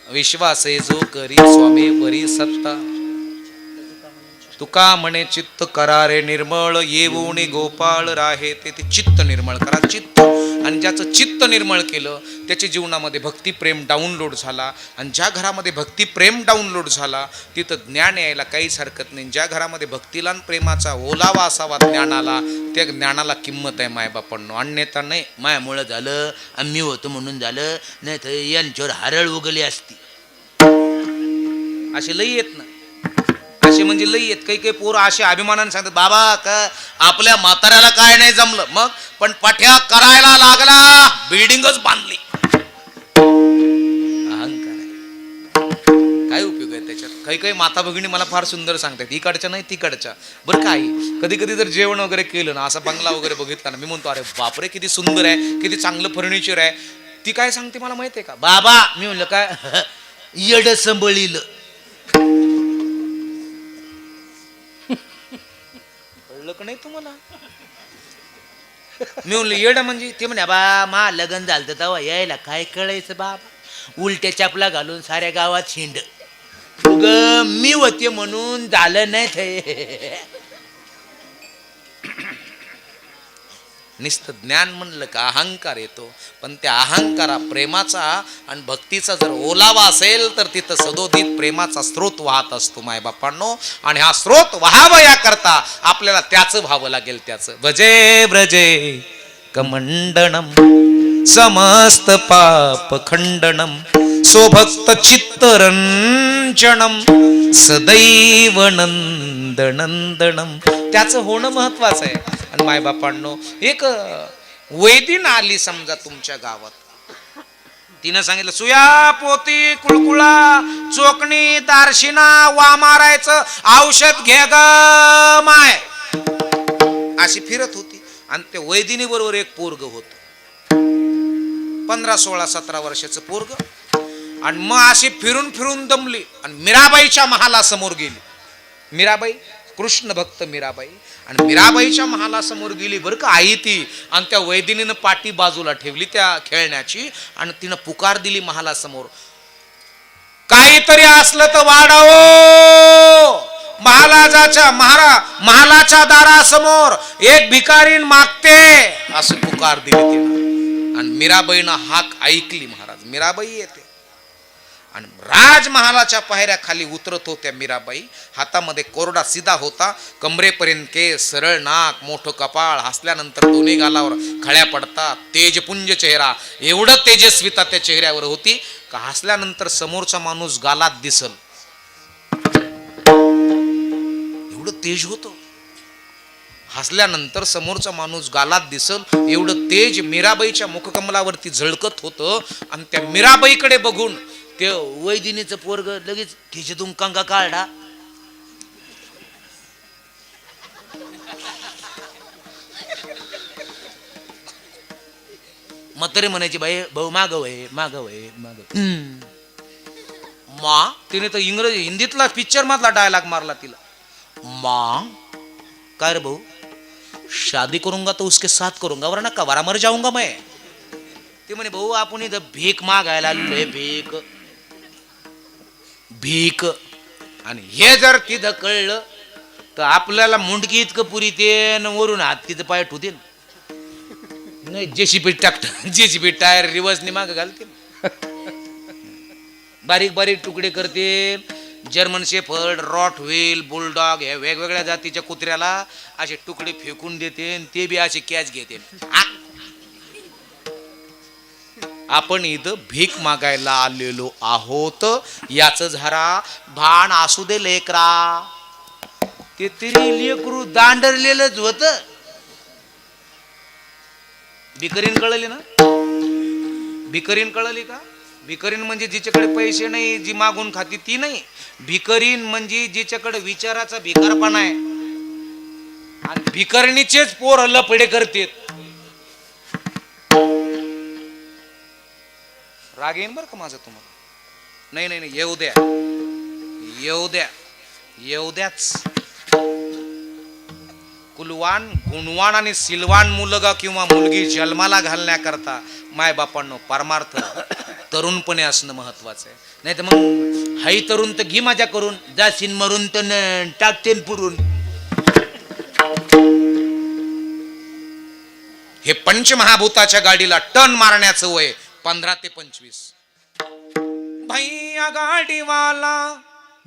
Speaker 4: विश्वास जो करी स्वामी वरी सत्ता, तुका म्हणे चित्त करारे निर्मळ, येऊन गोपाळ राहे ते चित्त निर्मळ करा. चित्त, आणि ज्याचं चित्त निर्मळ केलं त्याच्या जीवनामध्ये भक्ती प्रेम डाउनलोड झाला. आणि ज्या घरामध्ये भक्ती प्रेम डाउनलोड झाला तिथं ज्ञान यायला काहीच हरकत नाही. ज्या घरामध्ये भक्तीला आणि प्रेमाचा ओलावा असावा ज्ञानाला, त्या ज्ञानाला किंमत आहे मायबापांनो. अन्यथा नाही, मायामुळं झालं, आम्ही होतो म्हणून झालं, नाही तर यांच्यावर हरळ उगली असती. असे लई येत ना, असे म्हणजे लई येत. काही काही पोरं असे अभिमानाने सांगतात, बाबा का आपल्या म्हाताऱ्याला काय नाही जमलं, मग पण पाठ्या करायला लागला, बिल्डिंगच बांधली. अहंकार आहे, काय उपयोग आहे त्याच्यात. काही काही माता भगिनी मला फार सुंदर सांगतात, इकडच्या नाही तिकडच्या. बरं काय, कधी कधी जर जेवण वगैरे केलं ना, असा बंगला वगैरे बघितला ना, मी म्हणतो अरे बापरे किती सुंदर आहे, किती चांगलं फर्निचर आहे. ती काय सांगते मला माहितीये का, बाबा मी म्हणलं काय, येड संभळील. नाही तुम्हाला मी म्हणलं येड म्हणजे, ते म्हणे बा मा लग्न झालं तेव्हा यायला काय कळायचं बाबा, उलट्या चपला घालून साऱ्या गावात हिंड. उग मी होते म्हणून झालं नाही ते. नुसतं ज्ञान म्हणलं का अहंकार येतो, पण त्या अहंकारा प्रेमाचा आणि भक्तीचा जर ओलावा असेल तर तिथं सदोदित प्रेमाचा स्रोत वाहत असतो मायबापांनो. आणि हा स्रोत वाहावा याकरता आपल्याला त्याचं व्हावं लागेल. त्याचं भजे ब्रजे कमंडनम समस्त पाप खंडनम स्वभक्त चित्तरंजनम सदैव नंदनंदनम. त्याचं होणं महत्वाचं आहे. आणि मायबापांनो, एक वैदिन आली समजा तुमच्या गावात, तिनं सांगितलं सुया पोती कुळकुळा चोकणी दारशिना वा मारायचं औषध घे ग माय, अशी फिरत होती. आणि त्या वैदिनी बरोबर एक पोरग होत, 15, 16, 17 वर्षाचं पोरग. आणि मग अशी फिरून फिरून दमली आणि मीराबाईच्या महालासमोर गेली. मीराबाई, कृष्ण भक्त मीराबाई, आणि मीराबाईच्या महालासमोर गेली बरं का आई ती. आणि त्या वैदिनीनं पाटी बाजूला ठेवली त्या खेळण्याची आणि तिनं पुकार दिली महालासमोर, काहीतरी असलं तर वाढावो. महालाच्या दारासमोर एक भिकारीन मागते, असं पुकार दिली तिनं. आणि मीराबाईनं हाक ऐकली. महाराज मीराबाई येते आणि राजमहालाच्या पायऱ्या खाली उतरत होत्या मीराबाई. हातामध्ये कोरडा सिदा होता, कमरेपर्यंत केस, सरळ नाक, मोठं कपाळ, हसल्यानंतर दोन्ही गालावर खळ्या पडतात, तेजपुंज चेहरा. एवढं तेजस्विता त्या चेहऱ्यावर होती का हसल्यानंतर समोरचा माणूस गालात दिसल, एवढं तेज होतं. हसल्यानंतर समोरचा माणूस गालात दिसल एवढं तेज मीराबाईच्या मुखकमलावरती झळकत होतं. आणि त्या मीराबाईकडे बघून ते वैदिनीचं पोरग लगेच खिशेतून कंगा काढला, म्हातारी म्हणायची बाई भाऊ मागव आहे मागव आहे मागव मा. तिने तर इंग्रजी हिंदीतला पिक्चर मधला डायलॉग मारला तिला. माँ काय रे भाऊ, शादी करूंगा तो उसके साथ करूंगा वरना कवारा मर जाऊंगा मैं. ते म्हणे भाऊ आपण इथं भीक मागायला आलोय, भीक भीक. आणि हे जर तिथं कळलं तर आपल्याला मुंडकी इतकं पुरी ते वरून हात तिथं पाय ठेवतील नाही, जेसीबी टाकत जेसीबी टायर रिवर्सने माग घालतील, बारीक बारीक तुकडे करतील. जर्मन शेफर्ड, रॉटव्हील, बुलडॉग ह्या वेगवेगळ्या जातीच्या कुत्र्याला असे तुकडे फेकून देते आणि ते बी असे कॅच घेते. आपण इथं भीक मागायला आलेलो आहोत याच जरा भान असू दे लेकरा. ते तरी लेकरू दांडरलेलंच होत. भिकारीन कळली ना? भिकारीन कळली का? भिकारीन म्हणजे जिच्याकडे पैसे नाही, जी मागून खाती ती नाही. भिकारीन म्हणजे जिच्याकडे विचाराचा भिकारपणा आहे आणि भिकारणीचेच पोर लफडे करतात. राग येईन बरं का माझा तुम्हाला? नाही नाही नाही, येऊ द्या, येऊ द्या, येऊ द्याच. कुलवान, गुणवान आणि सिलवान मुलगा किंवा मुलगी जन्माला घालण्याकरता मायबापांनो परमार्थ तरुणपणे असणं महत्वाचं आहे. नाही तर मग हाई तरुण तर घी माझ्या करून, जाशीन मरून तर टाकतेन पुरून. हे पंचमहाभूताच्या गाडीला टर्न मारण्याचं वय 15 ते 25. भैया गाडीवाला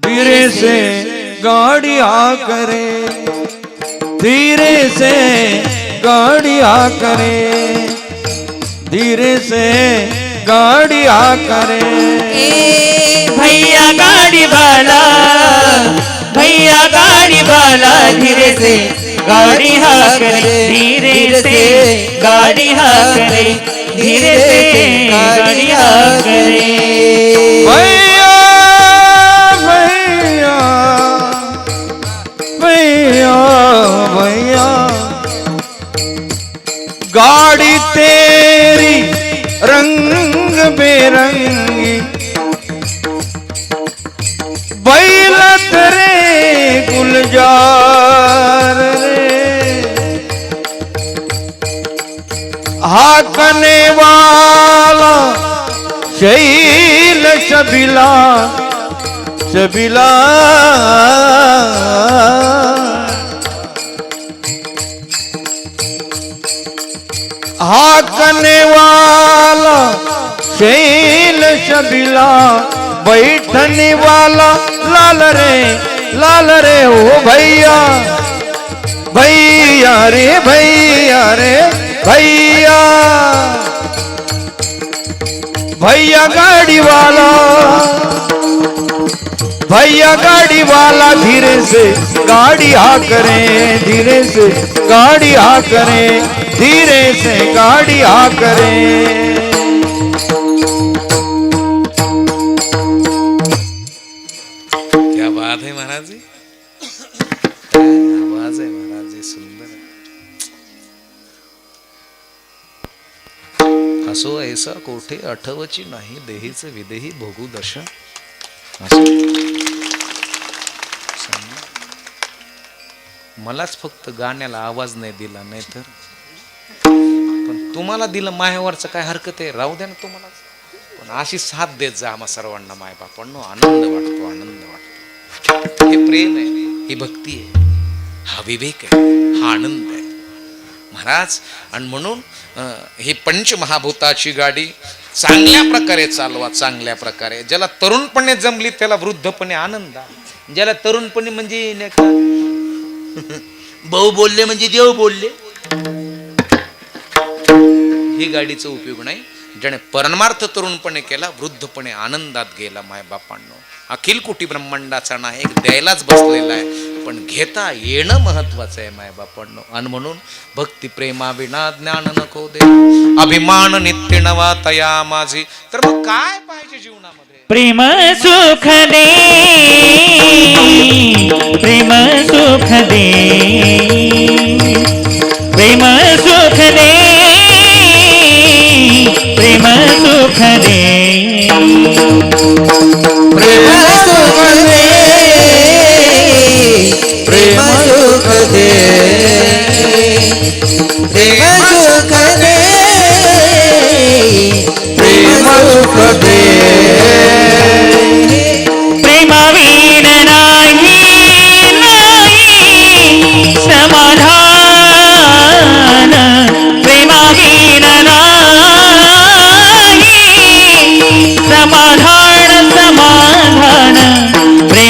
Speaker 5: धीरे से गाड़ी आ करे, धीरे से गाड़ी आ करे, धीरे से गाड़ी आ करे.
Speaker 2: भैया गाड़ी वाला, भैया गाड़ी वाला, धीरे से गाड़ी हाँ करे, धीरे से गाड़ी हाँ करे, धीरे से गाड़ी हाँ करे.
Speaker 5: भैया भैया भैया भैया, गाड़ी तेरी रंग बेरंगी, बैला तेरे गुलजार रे, हाकने वाला शैल शबिला शबिला, हाकने वाला शैल शबिला, बैठने वाला लाल रे ओ भैया, भैया रे भैया रे भैया, भैया गाड़ी वाला, भैया गाड़ी वाला, धीरे से गाड़ी आ करे, धीरे से गाड़ी आ करे, धीरे से गाड़ी आ करे.
Speaker 4: क्या बात है महाराज जी, क्या आवाज है महाराज जी, सुंदर है. असो ऐसा कोठे आठवची नाही, देहीच विदेही भोगू दशा. मलाच फक्त गाण्याला आवाज नाही दिला, नाही तर पण तुम्हाला दिलं मायावरचं काय हरकत आहे, राहू द्या ना तुम्हाला. पण अशी साथ देत जा आम्हा सर्वांना माय बापांनो. आनंद वाटतो, आनंद वाटतो. हे प्रेम आहे, ही भक्ती आहे, हा विवेक आहे, हा आनंद आहे महाराज. आणि म्हणून ही पंचमहाभूताची गाडी चांगल्या प्रकारे चालवा, चांगल्या प्रकारे. ज्याला तरुणपणे जमली त्याला वृद्धपणे आनंद. ज्याला तरुणपणे म्हणजे नाही का भाऊ बोलले म्हणजे देव बोलले, ही गाडीचा उपयोग नाही. ज्याने परमार्थ तरुणपणे केला, वृद्धपणे आनंदात गेला. माय बापांनो, अखिल कोटी ब्रह्मांडाचा नायक द्यायलाच बसलेला आहे, पण घेता येणं महत्वाचं आहे माय बापांनो. आणि म्हणून भक्ती प्रेमा विना ज्ञान नको दे, अभिमान नित्य नवा तया माझी. तर मग काय पाहिजे जीवनामध्ये?
Speaker 2: प्रेम सुख दे, प्रेम सुख दे, प्रेम सुख दे, प्रेम सुख दे,
Speaker 3: प्रेम सुख दे, प्रेम सुख दे, प्रेम सुख दे, प्रेम सुख दे.
Speaker 2: प्रेमावीन नाही समाधान, प्रेमावीन नाही समाधान, समाधान प्रेम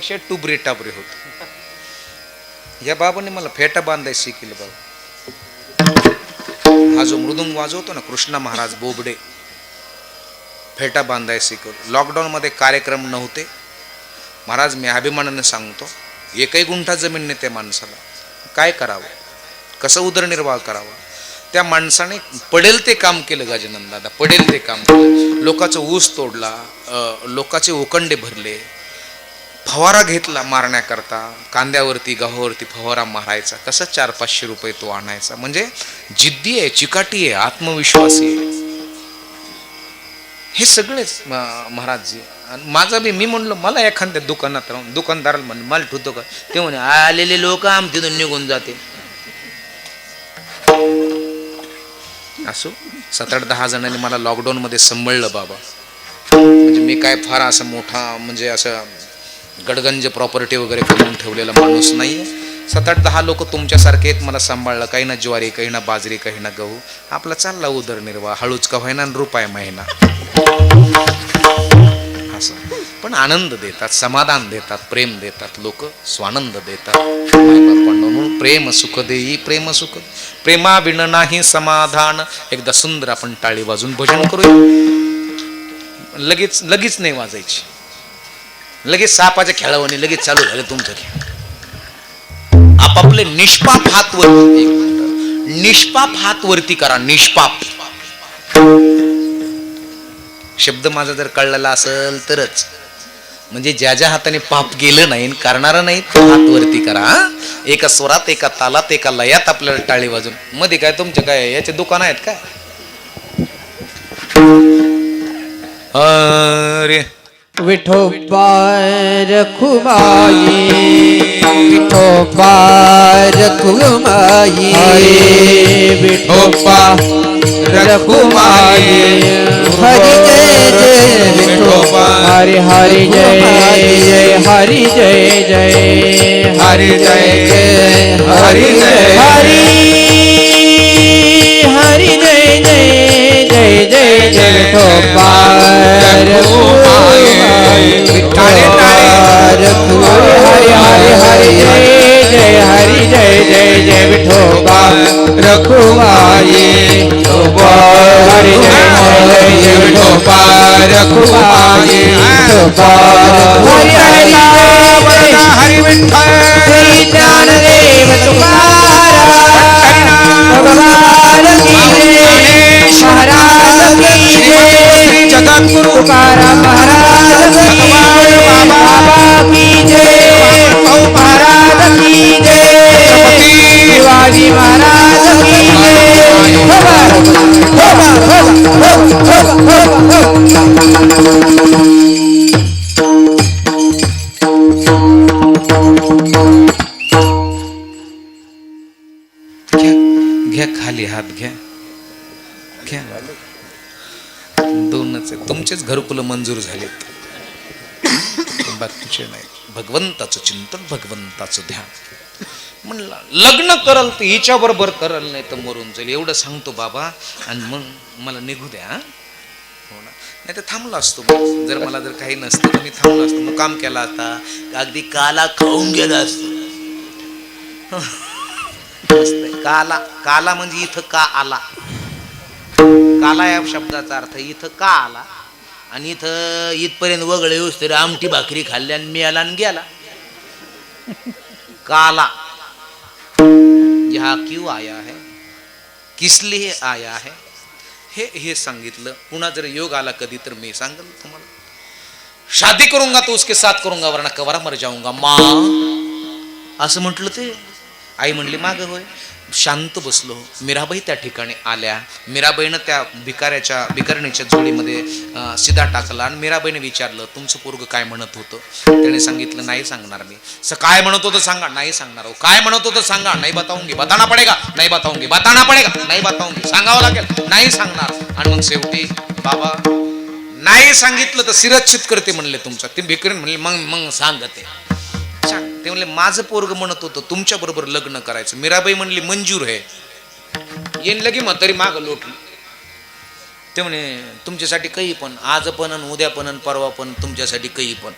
Speaker 4: कशा टुबरे टाबरे होत. या बाबाने मला फेटा बांधायला शिकलं बाबा. हा जो मृदुंग वाजवतो ना कृष्णा महाराज बोबडे, फेटा बांधायला शिकवलं. लॉकडाऊनमध्ये कार्यक्रम नव्हते. महाराज मी अभिमानाने सांगतो, एकही गुंठा जमीन नाही त्या माणसाला. काय करावं, कसं उदरनिर्वाह करावा. त्या माणसाने पडेल ते काम केलं गजानन दादा, पडेल ते काम केलं. लोकांचा ऊस तोडला, लोकांचे उकंडे भरले, फवारा घेतला मारण्याकरता. कांद्यावरती गव्हावरती फवारा मारायचा. कसं 400-500 रुपये तो आणायचा. म्हणजे जिद्दी आहे, चिकाटी आहे, आत्मविश्वासी आहे. हे सगळेच महाराजजी. आणि माझा बी, मी म्हणलो मला एखाद्या दुकानात राहून दुकानदाराला म्हणलं मला ठेवतो का, ते म्हणे आलेले लोक आमच्यातून निघून जाते. असो 7-8-10 जणांनी मला लॉकडाऊनमध्ये सांभाळलं बाबा. म्हणजे मी काय फार असं मोठा म्हणजे असं गडगंज प्रॉपर्टी वगैरे करून ठेवलेला माणूस नाही आहे. 7-8-10 लोक तुमच्यासारखे आहेत, मला सांभाळलं. काही ना ज्वारी, काही ना बाजरी, काही ना गहू. आपला चालला उदरनिर्वाह, हळूच का होईना, रुपये महिना असं. पण आनंद देतात, समाधान देतात, प्रेम देतात. लोक स्वानंद देतात. म्हणून प्रेम सुख देई प्रेम सुख, प्रेमा विण नाही समाधान. एकदा सुंदर आपण टाळी वाजून भजन करूया. लगेच लगेच नाही वाजायची, लगेच सापाच्या खेळावाने लगेच चालू झालं तुमचं खेळ. आपापले निष्पाप हात वरती, निष्पाप हात वरती करा. निष्पाप शब्द माझा जर कळलेला असेल तरच, म्हणजे ज्या ज्या हाताने पाप गेलं नाही, करणारा नाही, तो हात वरती करा. एका स्वरात, एका तालात, एका लयात आपल्याला टाळी वाजून. मध्ये काय तुमचे काय याचे दुकान आहेत काय? अरे
Speaker 3: विठोबा रखुमाई, विठोबा रखुमाई,
Speaker 5: विठोबा रखुमाई.
Speaker 3: हरि जय जय विठोबा,
Speaker 2: हरि हरि जय जय, हरि जय जय,
Speaker 5: हरि जय जय, हरि जय
Speaker 2: हरि हरि जय जय जय जय जय विठोबा रखुमाई. हरि हरि हरि जय जय, हरि जय जय जय विठोबा
Speaker 5: रखुमाई.
Speaker 2: हरि जय जय जय
Speaker 5: विठोबा रखुमाई.
Speaker 2: हरि हरि
Speaker 5: हरि विठ्ठल
Speaker 2: श्री ज्ञानदेव तुकाराम भगवान की जय, महाराज की जय,
Speaker 5: जगद्गुरु
Speaker 2: तुकाराम महाराज की जय, बाबा की जय, महाराज की जय, शिवाजी महाराज की
Speaker 4: घ्या खाली हात घ्या, घ्या. दोनच आहे. तुमचेच घरकुल मंजूर झालेत, बाकीचे नाही. भगवंताचं चिंतन, भगवंताचं ध्यान. म्हणलं लग्न करल तर हिच्या बरोबर करल, नाही तर मरून जाईल. एवढं सांगतो बाबा, आणि मग मला निघू द्या. हो ना, नाही तर थांबलो असतो. जर मला जर काही नसतं तर मी थांबलो असतो, मग काम केला असता, अगदी काला खाऊन गेला असतो. काला, काला म्हणजे इथं का आला. काला या शब्दाचा अर्थ इथं का आला, आणि इथं इथपर्यंत वगळे येऊस तरी आमटी भाकरी खाल्ली आणि मी आला आणि गेला. काला यहाँ क्यों आया है, किस लिए आया है, हे सांगितलं. पुन्हा जर योग आला कधी तर मी सांगेल तुम्हाला. शादी करूंगा तो उसके साथ करूंगा वरना कवरा मर जाऊंगा माँ, असं म्हटलं ते. आई म्हणली माग होय. शांत बसलो. मीराबाई त्या ठिकाणी आल्या. मीराबाईनं त्या भिकारणीच्या जोडीमध्ये शिदा टाकला आणि मीराबाईने विचारलं तुमचं पोरग काय म्हणत होतं. त्याने सांगितलं नाही सांगणार मी. काय म्हणत होतं सांगा. नाही सांगणार. काय म्हणत होतं सांगा. नाही बताऊंगी. बताना पडेगा. नाही बताऊंगी. बताना पडेगा. नाही बताऊंगी. सांगावं लागेल. नाही सांगणार. आणि मग शेवटी बाबा नाही सांगितलं तर शिरच्छित करते म्हणले तुमचा. ते भिकारीण म्हणले मग सांगते. ते म्हणले माझं पोरग म्हणत होतं तुमच्या बरोबर लग्न करायचं. मीराबाई म्हणली मंजूर आहे. येईन लगी म्हातारी माग लोटली. ते म्हणे तुमच्यासाठी काही पण, आज पण, उद्या पण, परवा पण, तुमच्यासाठी काही पण.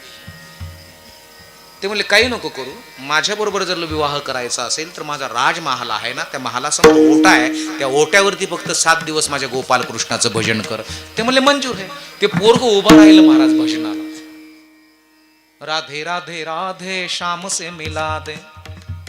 Speaker 4: ते म्हणले काही नको करू, माझ्याबरोबर जर विवाह करायचा असेल तर माझा राजमहाल आहे ना, त्या महालासमोर ओटा आहे, त्या ओट्यावरती फक्त 7 दिवस माझ्या गोपालकृष्णाचं भजन कर. ते म्हणले मंजूर आहे. ते पोरग उभं राहिलं महाराज भजनाला. राधे राधे राधे श्याम से मिला दे,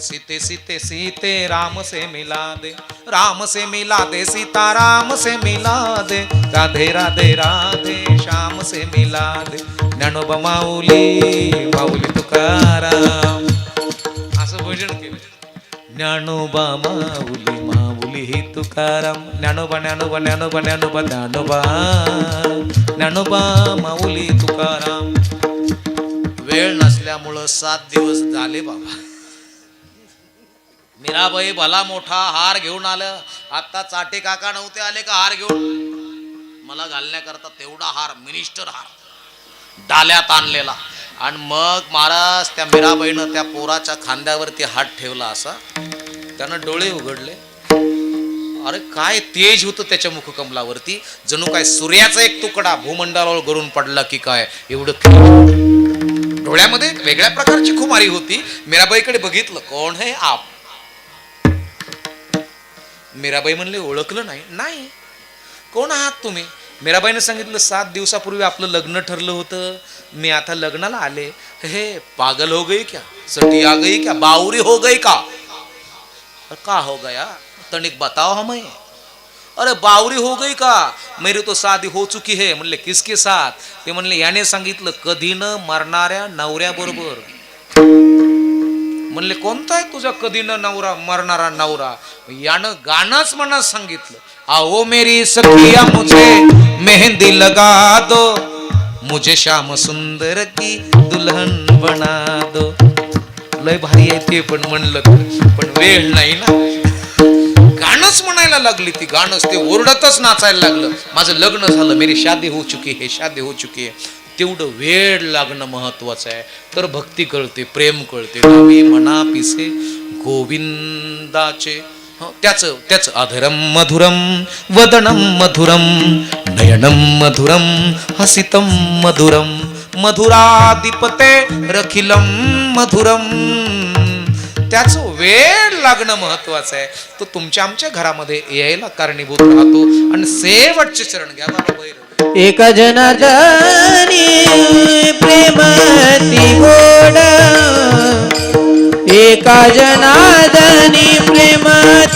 Speaker 4: सीते सीते सीते राम से मिला दे, राम से मिला दे सीता राम से मिला दे, राधे राधे राधे श्याम से मिला दे, ज्ञानोबा माऊली माऊली तुकाराम. असं भजन केलं. ज्ञानोबा माऊली माऊली ही तुकाराम, ज्ञानोबा ज्ञानोबा ज्ञानोबा ज्ञानोबा ज्ञानोबा ज्ञानोबा माऊली तुकाराम.
Speaker 1: वेळ नसल्यामुळं 7 दिवस झाले बाबा. मीराबाई भला मोठा हार घेऊन आलं. आता चाटे काका नव्हते आले का हार घेऊन मला घालण्याकरता तेवढा हार, मिनिस्टर हार डाल्यात आणलेला. आणि मग महाराज त्या मीराबाईनं त्या पोराच्या खांद्यावरती हात ठेवला असा. त्यानं डोळे उघडले. अरे काय तेज होतं त्याच्या मुखकमलावरती, जणू काय सूर्याचा एक तुकडा भूमंडलावर गळून पडला की काय एवढं. डोळ्यामध्ये एक वेगळ्या प्रकारची खुमारी होती. मीराबाईकडे बघितलं. कोण है आप? मीराबाई म्हणले ओळखलं नाही. नाही. कोण आहात तुम्ही? मीराबाईने सांगितलं 7 दिवसापूर्वी आपलं लग्न ठरलं होतं, मी आता लग्नाला आले. हे पागल हो गई क्या? सटी आ गई क्या? बावरी हो गई का? का हो गया? तनिक बताओ हमें. अरे बावरी हो गई का? मेरी तो शादी हो चुकी है. म्हणले किसके साथ? ते म्हणले याने सांगितलं कधी न मरणाऱ्या नवऱ्या बरोबर. म्हणले कोणता आहे तुझा कधी न नवरा मरणारा नवरा? यानं गाणंच म्हणा सांगितलं. आओ मेरी सखिया मुझे मेहंदी लगा दो, मुझे श्याम सुंदर की दुल्हन बना दो. लय भारी आहे ते पण म्हणलं पण वेळ नाही ना. गाणंच म्हणायला लागली ती. गाणंच ते ओरडतच नाचायला लागलं. माझं लग्न झालं, मेरी शादी हो चुकी है, शादी हो चुकी है. तेवढं वेळ लागणं महत्वाचं आहे. तर भक्ती कळते, प्रेम कळते. नावी म्हणा पिसे गोविंदाचे. त्याच अधरम मधुरम वदनम मधुरम नयनम मधुरम हसितम मधुरम मधुराधिपते रखिलम मधुरम. त्याच वेळ लागणं महत्वाचं आहे. तो तुमच्या आमच्या घरामध्ये यायला कारणीभूत राहतो. आणि शेवटचे चरण घ्या बाबा भैरव.
Speaker 3: एक जनार्दनी प्रेमती गोड, एका जनार्दनी प्रेमती